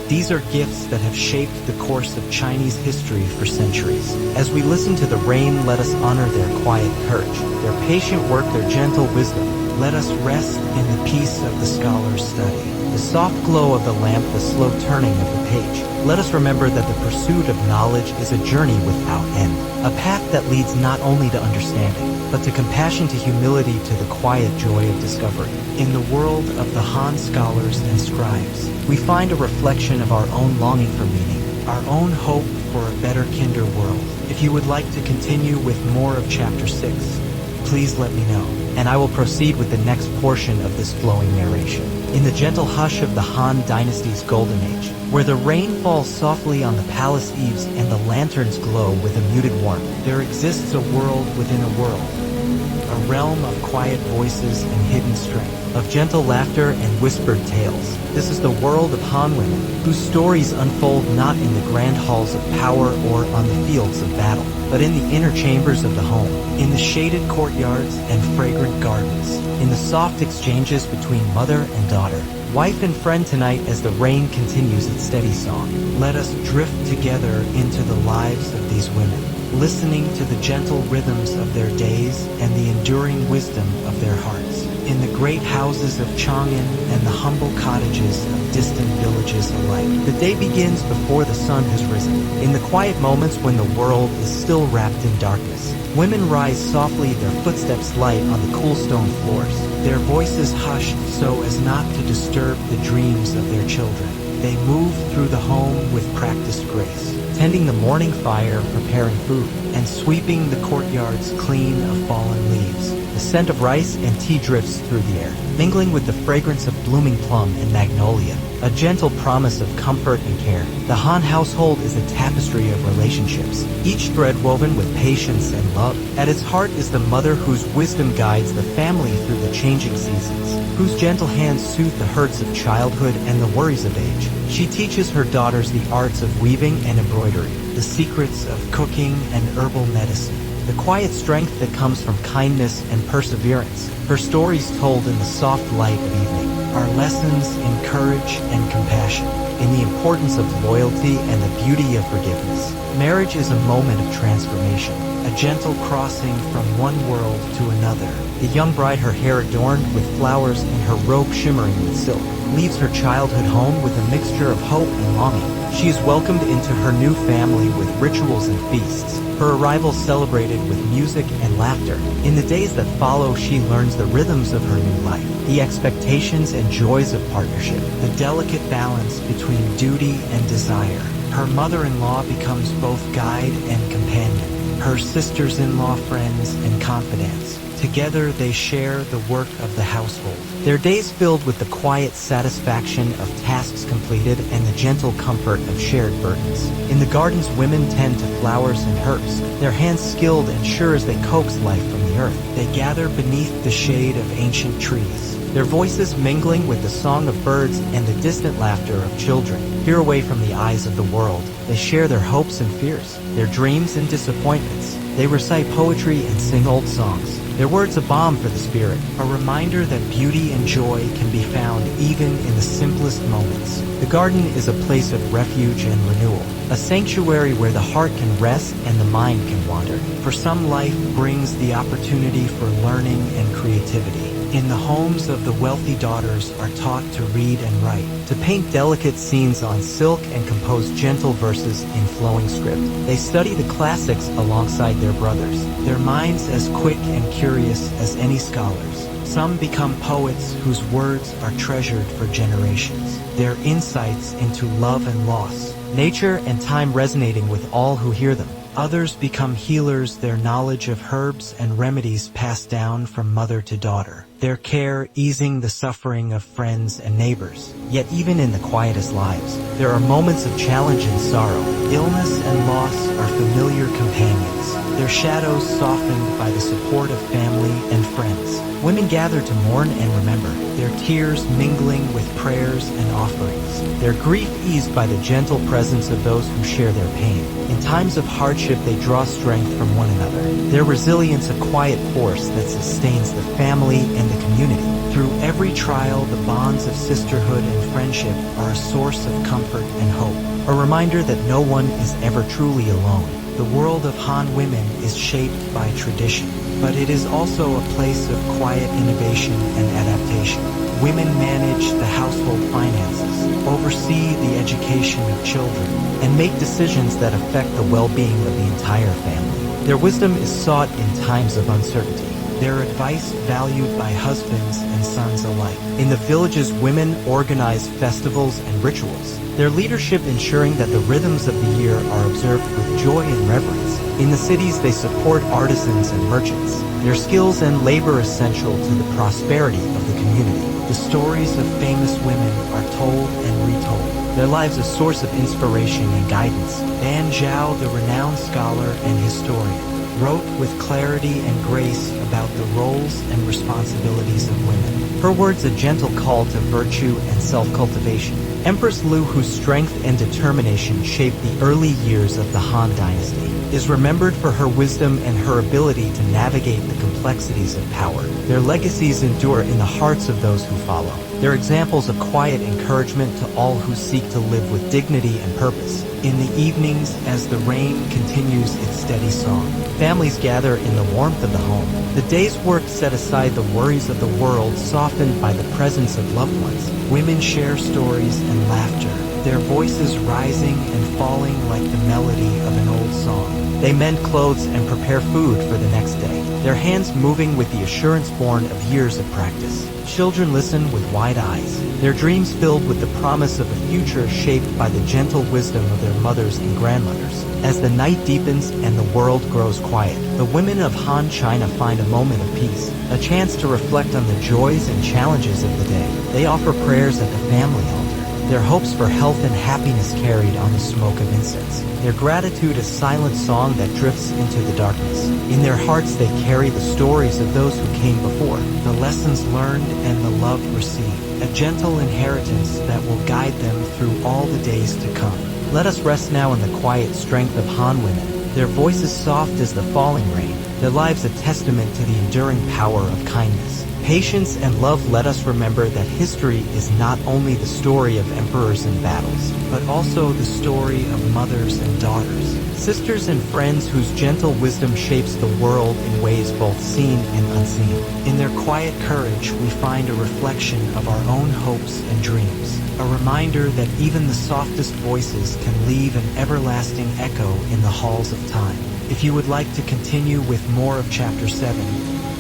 These are gifts that have shaped the course of Chinese history for centuries. As we listen to the rain, let us honor their quiet courage, their patient work, their gentle wisdom. Let us rest in the peace of the scholar's study, the soft glow of the lamp, the slow turning of the page. Let us remember that the pursuit of knowledge is a journey without end, a path that leads not only to understanding, but to compassion, to humility, to the quiet joy of discovery. In the world of the Han scholars and scribes, we find a reflection of our own longing for meaning, our own hope for a better, kinder world. If you would like to continue with more of Chapter 6, please let me know, and I will proceed with the next portion of this flowing narration. In the gentle hush of the Han Dynasty's golden age, where the rain falls softly on the palace eaves and the lanterns glow with a muted warmth, there exists a world within a world, a realm of quiet voices and hidden strength, of gentle laughter and whispered tales. This is the world of Han women, whose stories unfold not in the grand halls of power or on the fields of battle, but in the inner chambers of the home, in the shaded courtyards and fragrant gardens, in the soft exchanges between mother and daughter, wife and friend. Tonight, as the rain continues its steady song, let us drift together into the lives of these women, listening to the gentle rhythms of their days and the enduring wisdom of their hearts. In the great houses of Chang'an and the humble cottages of distant villages alike, the day begins before the sun has risen. In the quiet moments when the world is still wrapped in darkness, women rise softly, their footsteps light on the cool stone floors, their voices hushed so as not to disturb the dreams of their children. They move through the home with practiced grace, tending the morning fire, preparing food, and sweeping the courtyards clean of fallen leaves. The scent of rice and tea drifts through the air, mingling with the fragrance of blooming plum and magnolia, a gentle promise of comfort and care. The Han household is a tapestry of relationships, each thread woven with patience and love. At its heart is the mother whose wisdom guides the family through the changing seasons, whose gentle hands soothe the hurts of childhood and the worries of age. She teaches her daughters the arts of weaving and embroidery, the secrets of cooking and herbal medicine, the quiet strength that comes from kindness and perseverance. Her stories told in the soft light of evening are lessons in courage and compassion, in the importance of loyalty and the beauty of forgiveness. Marriage is a moment of transformation, a gentle crossing from one world to another. The young bride, her hair adorned with flowers and her robe shimmering with silk, leaves her childhood home with a mixture of hope and longing. She is welcomed into her new family with rituals and feasts, her arrival celebrated with music and laughter. In the days that follow, she learns the rhythms of her new life, the expectations and joys of partnership, the delicate balance between duty and desire. Her mother-in-law becomes both guide and companion, her sisters-in-law friends and confidants. Together they share the work of the household, their days filled with the quiet satisfaction of tasks completed and the gentle comfort of shared burdens. In the gardens, women tend to flowers and herbs, their hands skilled and sure as they coax life from the earth. They gather beneath the shade of ancient trees, their voices mingling with the song of birds and the distant laughter of children. Here, away from the eyes of the world, they share their hopes and fears, their dreams and disappointments. They recite poetry and sing old songs, their words a balm for the spirit, a reminder that beauty and joy can be found even in the simplest moments. The garden is a place of refuge and renewal, a sanctuary where the heart can rest and the mind can wander. For some, life brings the opportunity for learning and creativity. In the homes of the wealthy, daughters are taught to read and write, to paint delicate scenes on silk and compose gentle verses in flowing script. They study the classics alongside their brothers, their minds as quick and curious as any scholars. Some become poets whose words are treasured for generations, their insights into love and loss, nature and time resonating with all who hear them. Others become healers, their knowledge of herbs and remedies passed down from mother to daughter, their care easing the suffering of friends and neighbors. Yet even in the quietest lives, there are moments of challenge and sorrow. Illness and loss are familiar companions, their shadows softened by the support of family and friends. Women gather to mourn and remember, their tears mingling with prayers and offerings, their grief eased by the gentle presence of those who share their pain. In times of hardship, they draw strength from one another, their resilience a quiet force that sustains the family and the community. Through every trial, the bonds of sisterhood and friendship are a source of comfort and hope, a reminder that no one is ever truly alone. The world of Han women is shaped by tradition, but it is also a place of quiet innovation and adaptation. Women manage the household finances, oversee the education of children, and make decisions that affect the well-being of the entire family. Their wisdom is sought in times of uncertainty, their advice valued by husbands and sons alike. In the villages, women organize festivals and rituals, their leadership ensuring that the rhythms of the year are observed with joy and reverence. In the cities, they support artisans and merchants, their skills and labor essential to the prosperity of the community. The stories of famous women are told and retold, their lives a source of inspiration and guidance. Ban Zhao, the renowned scholar and historian, wrote with clarity and grace about the roles and responsibilities of women. Her words a gentle call to virtue and self-cultivation. Empress Liu, whose strength and determination shaped the early years of the Han Dynasty, is remembered for her wisdom and her ability to navigate the complexities of power. Their legacies endure in the hearts of those who follow. They're examples of quiet encouragement to all who seek to live with dignity and purpose. In the evenings, as the rain continues its steady song, families gather in the warmth of the home. The day's work set aside the worries of the world, softened by the presence of loved ones. Women share stories and laughter, their voices rising and falling like the melody of an old song. They mend clothes and prepare food for the next day, their hands moving with the assurance born of years of practice. Children listen with wide eyes, their dreams filled with the promise of a future shaped by the gentle wisdom of their mothers and grandmothers. As the night deepens and the world grows quiet, the women of Han China find a moment of peace, a chance to reflect on the joys and challenges of the day. They offer prayers at the family altar, their hopes for health and happiness carried on the smoke of incense. Their gratitude a silent song that drifts into the darkness. In their hearts they carry the stories of those who came before, the lessons learned and the love received, a gentle inheritance that will guide them through all the days to come. Let us rest now in the quiet strength of Han women, their voices soft as the falling rain, their lives a testament to the enduring power of kindness, patience, and love. Let us remember that history is not only the story of emperors and battles, but also the story of mothers and daughters, sisters and friends whose gentle wisdom shapes the world in ways both seen and unseen. In their quiet courage, we find a reflection of our own hopes and dreams, a reminder that even the softest voices can leave an everlasting echo in the halls of time. If you would like to continue with more of Chapter 7,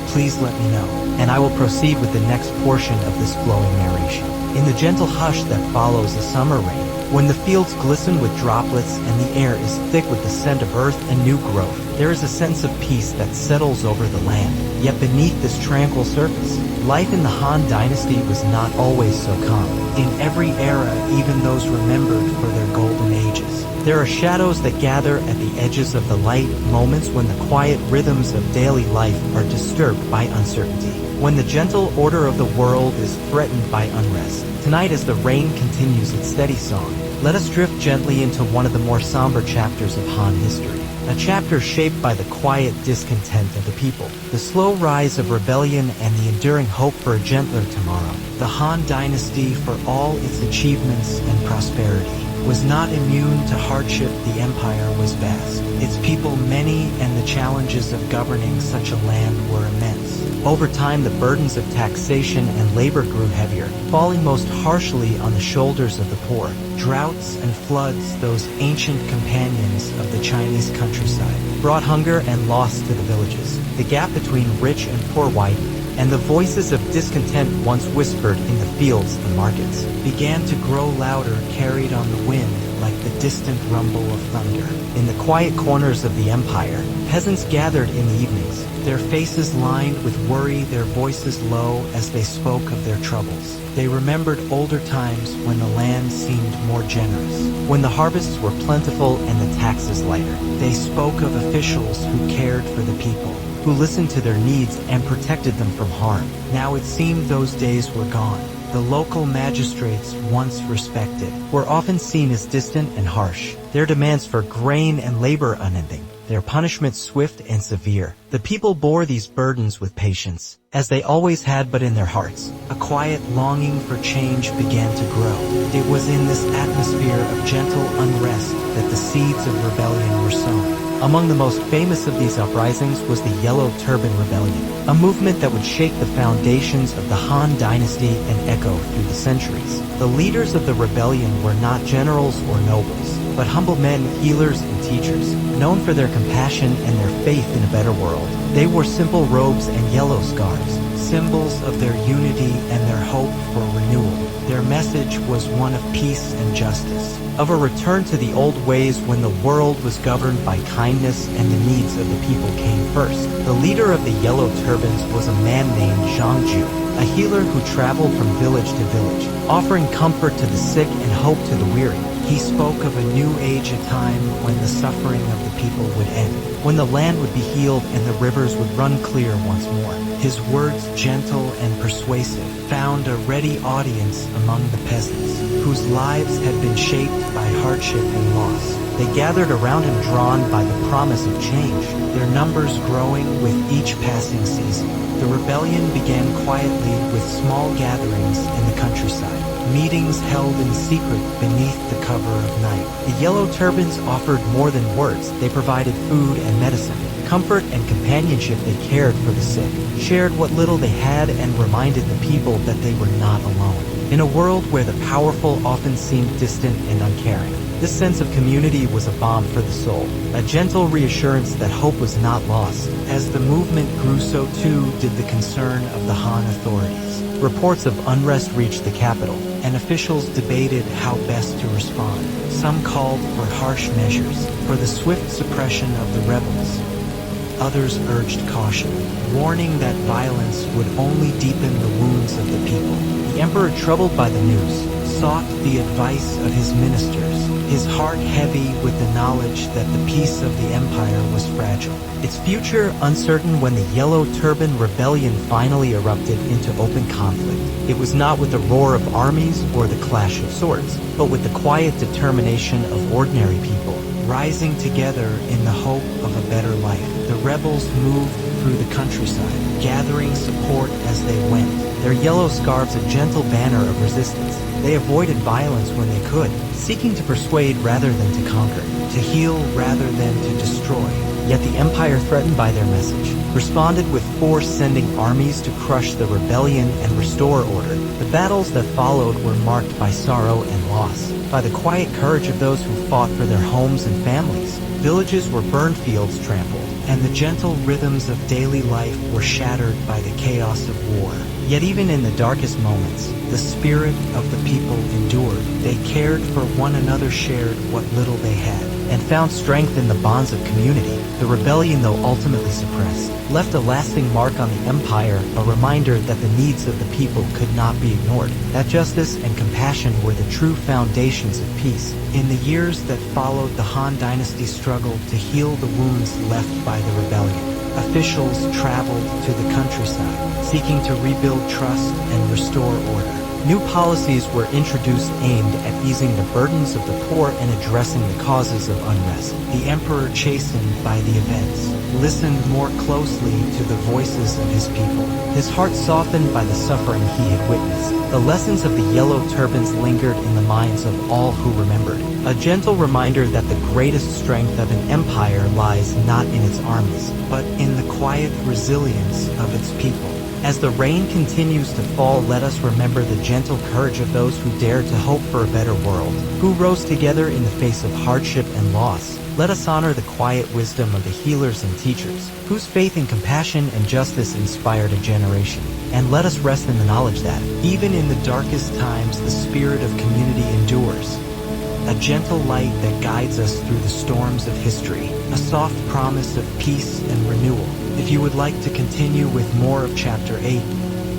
please let me know, and I will proceed with the next portion of this flowing narration. In the gentle hush that follows a summer rain, when the fields glisten with droplets and the air is thick with the scent of earth and new growth, there is a sense of peace that settles over the land. Yet beneath this tranquil surface, life in the Han Dynasty was not always so calm. In every era, even those remembered for their golden ages, there are shadows that gather at the edges of the light, moments when the quiet rhythms of daily life are disturbed by uncertainty, when the gentle order of the world is threatened by unrest. Tonight, as the rain continues its steady song, let us drift gently into one of the more somber chapters of Han history, a chapter shaped by the quiet discontent of the people, the slow rise of rebellion, and the enduring hope for a gentler tomorrow. The Han Dynasty, for all its achievements and prosperity, was not immune to hardship. The empire was vast, its people many, and the challenges of governing such a land were immense. Over time, the burdens of taxation and labor grew heavier, falling most harshly on the shoulders of the poor. Droughts and floods, those ancient companions of the Chinese countryside, brought hunger and loss to the villages. The gap between rich and poor widened, and the voices of discontent once whispered in the fields and markets began to grow louder, carried on the wind like the distant rumble of thunder. In the quiet corners of the empire, peasants gathered in the evenings, their faces lined with worry, their voices low as they spoke of their troubles. They remembered older times when the land seemed more generous, when the harvests were plentiful and the taxes lighter. They spoke of officials who cared for the people, who listened to their needs and protected them from harm. Now it seemed those days were gone. The local magistrates, once respected, were often seen as distant and harsh, their demands for grain and labor unending, their punishments swift and severe. The people bore these burdens with patience, as they always had, but in their hearts, a quiet longing for change began to grow. It was in this atmosphere of gentle unrest that the seeds of rebellion were sown. Among the most famous of these uprisings was the Yellow Turban Rebellion, a movement that would shake the foundations of the Han Dynasty and echo through the centuries. The leaders of the rebellion were not generals or nobles, but humble men, healers, and teachers, known for their compassion and their faith in a better world. They wore simple robes and yellow scarves, symbols of their unity and their hope for renewal. Their message was one of peace and justice, of a return to the old ways when the world was governed by kindness and the needs of the people came first. The leader of the Yellow Turbans was a man named Xiang Yu, a healer who traveled from village to village, offering comfort to the sick and hope to the weary. He spoke of a new age, a time when the suffering of the people would end, when the land would be healed and the rivers would run clear once more. His words, gentle and persuasive, found a ready audience among the peasants, whose lives had been shaped by hardship and loss. They gathered around him, drawn by the promise of change, their numbers growing with each passing season. The rebellion began quietly with small gatherings in the countryside, meetings held in secret beneath the cover of night. The Yellow Turbans offered more than words. They provided food and medicine, comfort and companionship. They cared for the sick, shared what little they had, and reminded the people that they were not alone. In a world where the powerful often seemed distant and uncaring, this sense of community was a balm for the soul, a gentle reassurance that hope was not lost. As the movement grew, so too did the concern of the Han authorities. Reports of unrest reached the capital, and officials debated how best to respond. Some called for harsh measures, for the swift suppression of the rebels. Others urged caution, warning that violence would only deepen the wounds of the people. The emperor, troubled by the news, sought the advice of his ministers, his heart heavy with the knowledge that the peace of the empire was fragile, its future uncertain. When the Yellow Turban Rebellion finally erupted into open conflict, it was not with the roar of armies or the clash of swords, but with the quiet determination of ordinary people, rising together in the hope of a better life. The rebels moved through the countryside, gathering support as they went, their yellow scarves a gentle banner of resistance. They avoided violence when they could, seeking to persuade rather than to conquer, to heal rather than to destroy. Yet the empire, threatened by their message, responded with force, sending armies to crush the rebellion and restore order. The battles that followed were marked by sorrow and loss, by the quiet courage of those who fought for their homes and families. Villages were burned, fields trampled, and the gentle rhythms of daily life were shattered by the chaos of war. Yet even in the darkest moments, the spirit of the people endured. They cared for one another, shared what little they had, and found strength in the bonds of community. The rebellion, though ultimately suppressed, left a lasting mark on the empire, a reminder that the needs of the people could not be ignored, that justice and compassion were the true foundations of peace. In the years that followed, the Han Dynasty struggled to heal the wounds left by the rebellion. Officials traveled to the countryside, seeking to rebuild trust and restore order. New policies were introduced aimed at easing the burdens of the poor and addressing the causes of unrest. The emperor, chastened by the events, listened more closely to the voices of his people, his heart softened by the suffering he had witnessed. The lessons of the Yellow Turbans lingered in the minds of all who remembered, a gentle reminder that the greatest strength of an empire lies not in its armies, but in the quiet resilience of its people. As the rain continues to fall, let us remember the gentle courage of those who dared to hope for a better world, who rose together in the face of hardship and loss. Let us honor the quiet wisdom of the healers and teachers, whose faith in compassion and justice inspired a generation. And let us rest in the knowledge that, even in the darkest times, the spirit of community endures. a gentle light that guides us through the storms of history, a soft promise of peace and renewal. If you would like to continue with more of Chapter 8,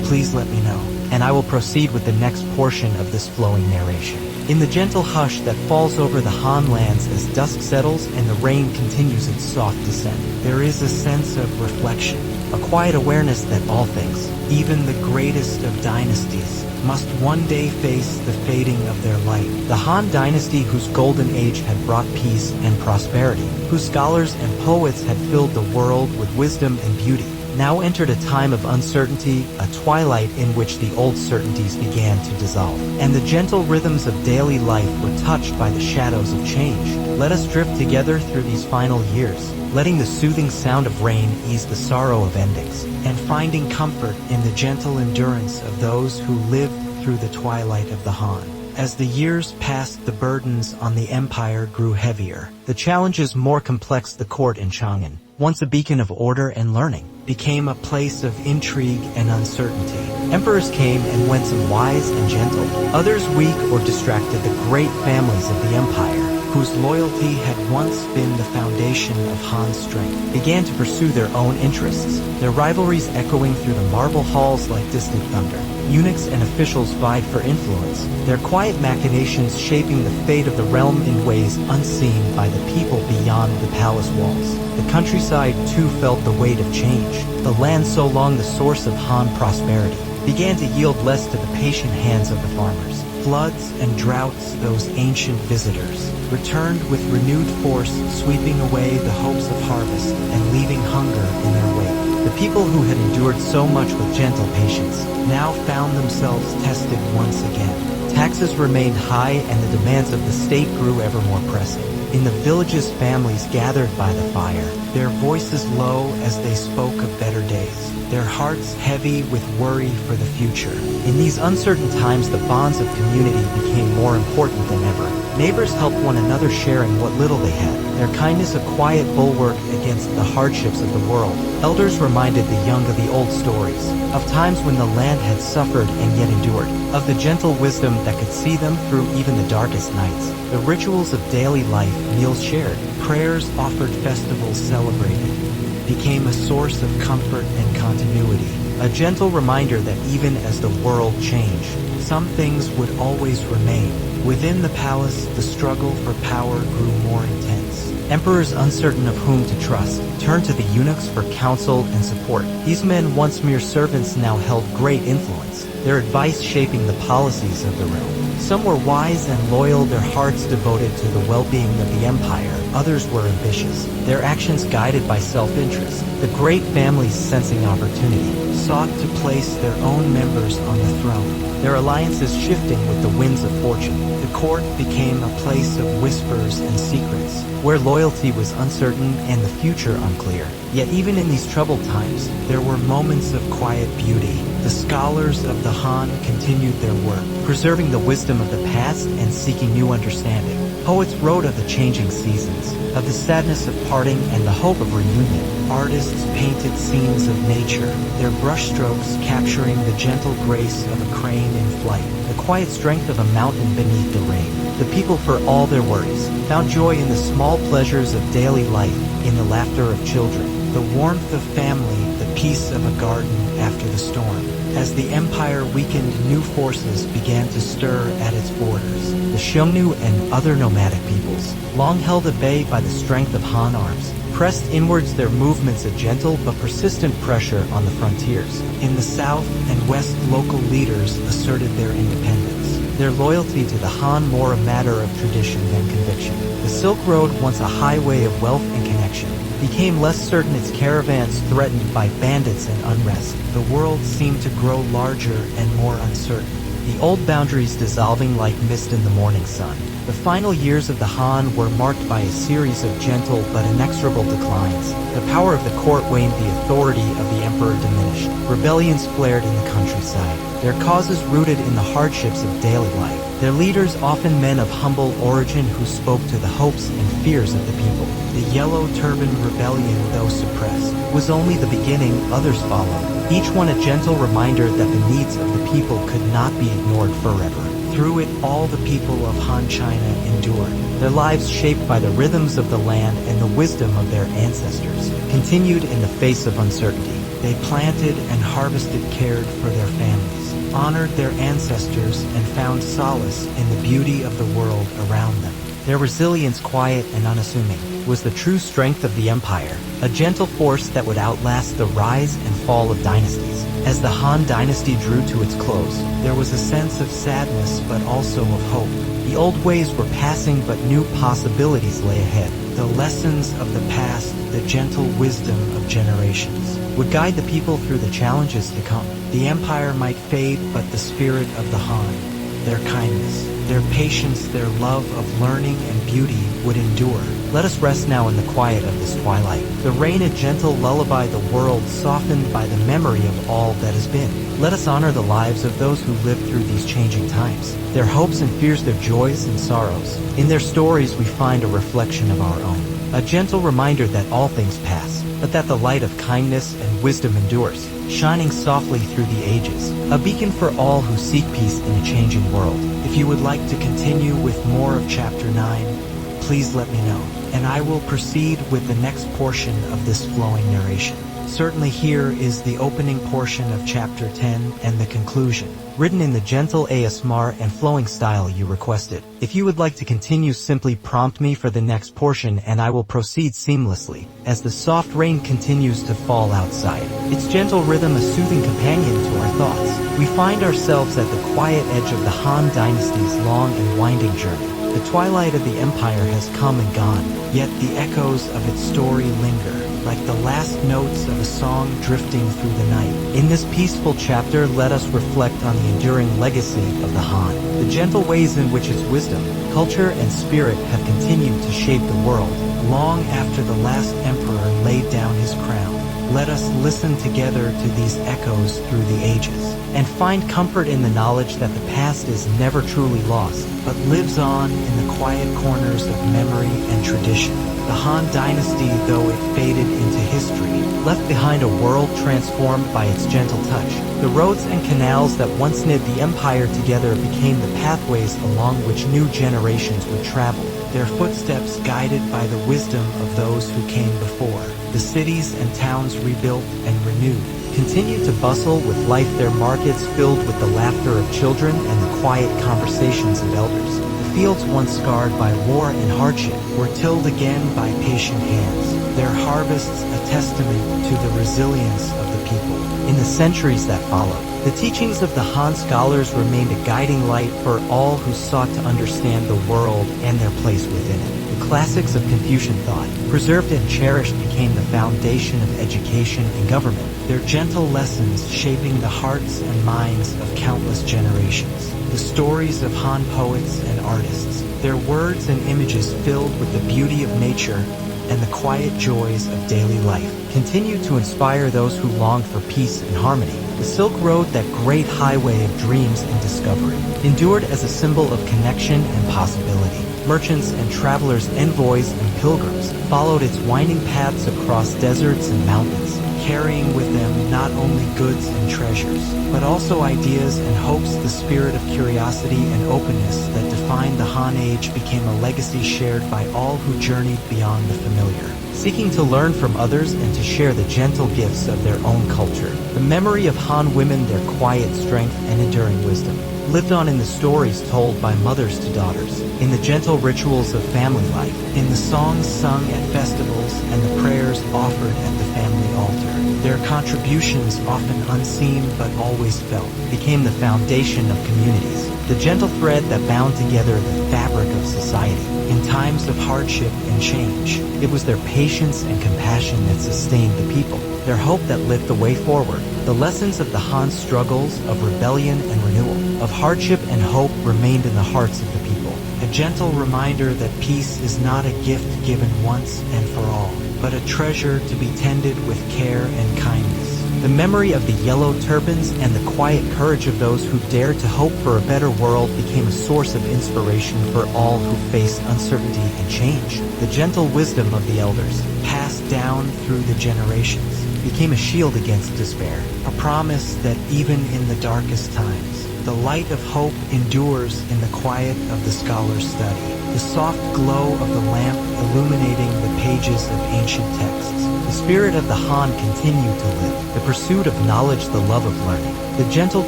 please let me know, and I will proceed with the next portion of this flowing narration. In the gentle hush that falls over the Han lands as dusk settles and the rain continues its soft descent, there is a sense of reflection, a quiet awareness that all things, even the greatest of dynasties, must one day face the fading of their light. The Han Dynasty, whose golden age had brought peace and prosperity, whose scholars and poets had filled the world with wisdom and beauty, now entered a time of uncertainty, a twilight in which the old certainties began to dissolve, and the gentle rhythms of daily life were touched by the shadows of change. Let us drift together through these final years, letting the soothing sound of rain ease the sorrow of endings, and finding comfort in the gentle endurance of those who lived through the twilight of the Han. As the years passed, the burdens on the empire grew heavier. The challenges more complex. The court in Chang'an, once a beacon of order and learning, became a place of intrigue and uncertainty. Emperors came and went, some wise and gentle, others weak or distracted. The great families of the empire, whose loyalty had once been the foundation of Han's strength, began to pursue their own interests, their rivalries echoing through the marble halls like distant thunder. Eunuchs and officials vied for influence, their quiet machinations shaping the fate of the realm in ways unseen by the people beyond the palace walls. The countryside too felt the weight of change. The land, so long the source of Han prosperity, began to yield less to the patient hands of the farmers. Floods and droughts, those ancient visitors, returned with renewed force, sweeping away the hopes of harvest and leaving hunger in their wake. The people who had endured so much with gentle patience now found themselves tested once again. Taxes remained high and the demands of the state grew ever more pressing. In the villages, families gathered by the fire, their voices low as they spoke of better days, their hearts heavy with worry for the future. In these uncertain times, the bonds of community became more important than ever. Neighbors helped one another, sharing what little they had, their kindness a quiet bulwark against the hardships of the world. Elders reminded the young of the old stories, of times when the land had suffered and yet endured, of the gentle wisdom that could see them through even the darkest nights. The rituals of daily life, meals shared, prayers offered, festivals celebrated, became a source of comfort and continuity. A gentle reminder that even as the world changed, some things would always remain. Within the palace, the struggle for power grew more intense. Emperors, uncertain of whom to trust, turned to the eunuchs for counsel and support. These men, once mere servants, now held great influence, their advice shaping the policies of the realm. Some were wise and loyal, their hearts devoted to the well-being of the empire. Others were ambitious, their actions guided by self-interest. The great families, sensing opportunity, sought to place their own members on the throne, their alliances shifting with the winds of fortune. The court became a place of whispers and secrets, where loyalty was uncertain and the future unclear. Yet even in these troubled times, there were moments of quiet beauty. The scholars of the Han continued their work, preserving the wisdom of the past and seeking new understanding. Poets wrote of the changing seasons, of the sadness of parting and the hope of reunion. Artists painted scenes of nature, their brushstrokes capturing the gentle grace of a crane in flight, the quiet strength of a mountain beneath the rain. The people, for all their worries, found joy in the small pleasures of daily life, in the laughter of children, the warmth of family, the peace of a garden after the storm. As the empire weakened, new forces began to stir at its borders. The Xiang Yu and other nomadic peoples, long held at bay by the strength of Han arms, pressed inwards, their movements a gentle but persistent pressure on the frontiers. In the south and west, local leaders asserted their independence, their loyalty to the Han more a matter of tradition than conviction. The Silk Road, once a highway of wealth and connection, became less certain, its caravans threatened by bandits and unrest. The world seemed to grow larger and more uncertain, the old boundaries dissolving like mist in the morning sun. The final years of the Han were marked by a series of gentle but inexorable declines. The power of the court waned, the authority of the emperor diminished. Rebellions flared in the countryside, their causes rooted in the hardships of daily life. Their leaders, often men of humble origin who spoke to the hopes and fears of the people. The Yellow Turban Rebellion, though suppressed, was only the beginning. Others followed, each one a gentle reminder that the needs of the people could not be ignored forever. Through it, all the people of Han China endured, their lives shaped by the rhythms of the land and the wisdom of their ancestors. Continued in the face of uncertainty, they planted and harvested, cared for their families, honored their ancestors, and found solace in the beauty of the world around them. Their resilience, quiet and unassuming, was the true strength of the empire, a gentle force that would outlast the rise and fall of dynasties. As the Han Dynasty drew to its close, there was a sense of sadness but also of hope. The old ways were passing, but new possibilities lay ahead. The lessons of the past, the gentle wisdom of generations, would guide the people through the challenges to come. The empire might fade, but the spirit of the Han, their kindness, their patience, their love of learning and beauty would endure. Let us rest now in the quiet of this twilight. The rain, a gentle lullaby, the world softened by the memory of all that has been. Let us honor the lives of those who lived through these changing times, their hopes and fears, their joys and sorrows. In their stories we find a reflection of our own, a gentle reminder that all things pass, but that the light of kindness and wisdom endures, shining softly through the ages, a beacon for all who seek peace in a changing world. If you would like to continue with more of Chapter 9, please let me know, and I will proceed with the next portion of this flowing narration. Certainly here is the opening portion of Chapter 10 and the conclusion, written in the gentle ASMR and flowing style you requested. If you would like to continue, simply prompt me for the next portion and I will proceed seamlessly, as the soft rain continues to fall outside. Its gentle rhythm a soothing companion to our thoughts. We find ourselves at the quiet edge of the Han Dynasty's long and winding journey. The twilight of the empire has come and gone, yet the echoes of its story linger, like the last notes of a song drifting through the night. In this peaceful chapter, let us reflect on the enduring legacy of the Han, the gentle ways in which its wisdom, culture, and spirit have continued to shape the world, long after the last emperor laid down his crown. Let us listen together to these echoes through the ages, and find comfort in the knowledge that the past is never truly lost, but lives on in the quiet corners of memory and tradition. The Han Dynasty, though it faded into history, left behind a world transformed by its gentle touch. The roads and canals that once knit the empire together became the pathways along which new generations would travel, their footsteps guided by the wisdom of those who came before. The cities and towns rebuilt and renewed continued to bustle with life, their markets filled with the laughter of children and the quiet conversations of elders. The fields once scarred by war and hardship were tilled again by patient hands, their harvests a testament to the resilience of the people. In the centuries that followed, the teachings of the Han scholars remained a guiding light for all who sought to understand the world and their place within it. The classics of Confucian thought, preserved and cherished, became the foundation of education and government, their gentle lessons shaping the hearts and minds of countless generations. The stories of Han poets and artists, their words and images filled with the beauty of nature and the quiet joys of daily life, continue to inspire those who longed for peace and harmony. The Silk Road, that great highway of dreams and discovery, endured as a symbol of connection and possibility. Merchants and travelers, envoys and pilgrims, followed its winding paths across deserts and mountains, carrying with them not only goods and treasures, but also ideas and hopes. The spirit of curiosity and openness that defined the Han Age became a legacy shared by all who journeyed beyond the familiar, seeking to learn from others and to share the gentle gifts of their own culture. The memory of Han women, their quiet strength and enduring wisdom, lived on in the stories told by mothers to daughters, in the gentle rituals of family life, in the songs sung at festivals and the prayers offered at the family altar. Their contributions, often unseen but always felt, became the foundation of communities, the gentle thread that bound together the fabric of society. In times of hardship and change, it was their patience and compassion that sustained the people, their hope that lit the way forward. The lessons of the Han struggles, of rebellion and renewal, of hardship and hope remained in the hearts of the people. A gentle reminder that peace is not a gift given once and for all, but a treasure to be tended with care and kindness. The memory of the yellow turbans and the quiet courage of those who dared to hope for a better world became a source of inspiration for all who faced uncertainty and change. The gentle wisdom of the elders, passed down through the generations, became a shield against despair, a promise that even in the darkest times, The light of hope endures in the quiet of the scholar's study, the soft glow of the lamp illuminating the pages of ancient texts. The spirit of the Han continued to live, the pursuit of knowledge, the love of learning, the gentle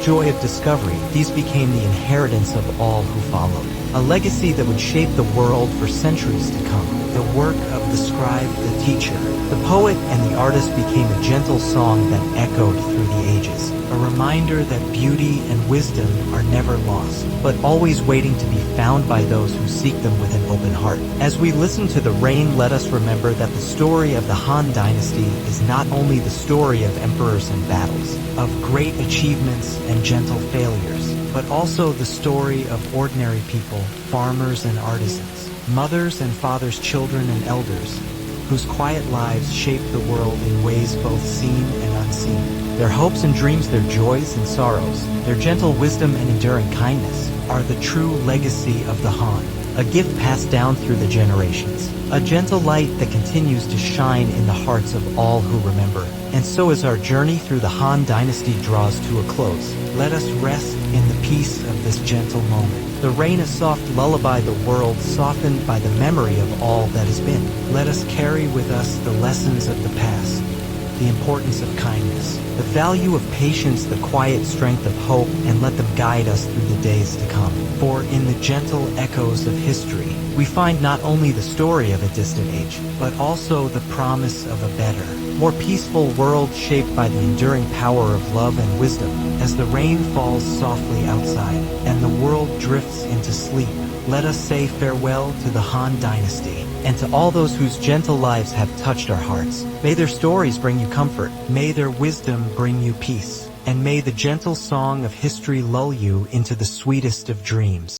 joy of discovery. These became the inheritance of all who followed, a legacy that would shape the world for centuries to come. The work of the scribe, the teacher, the poet, and the artist became a gentle song that echoed through the ages, a reminder that beauty and wisdom are never lost, but always waiting to be found by those who seek them with an open heart. As we listen to the rain, let us remember that the story of the Han Dynasty is not only the story of emperors and battles, of great achievements and gentle failures, but also the story of ordinary people, farmers and artisans, mothers and fathers, children and elders, whose quiet lives shaped the world in ways both seen and unseen. Their hopes and dreams, their joys and sorrows, their gentle wisdom and enduring kindness are the true legacy of the Han, a gift passed down through the generations, a gentle light that continues to shine in the hearts of all who remember. And so as our journey through the Han Dynasty draws to a close, let us rest in the peace of this gentle moment. The rain, a soft lullaby, the world softened by the memory of all that has been. Let us carry with us the lessons of the past, the importance of kindness, the value of patience, the quiet strength of hope, and let them guide us through the days to come. For in the gentle echoes of history, we find not only the story of a distant age, but also the promise of a better, more peaceful world shaped by the enduring power of love and wisdom. As the rain falls softly outside, and the world drifts into sleep, let us say farewell to the Han Dynasty, and to all those whose gentle lives have touched our hearts. May their stories bring you comfort, may their wisdom bring you peace, and may the gentle song of history lull you into the sweetest of dreams.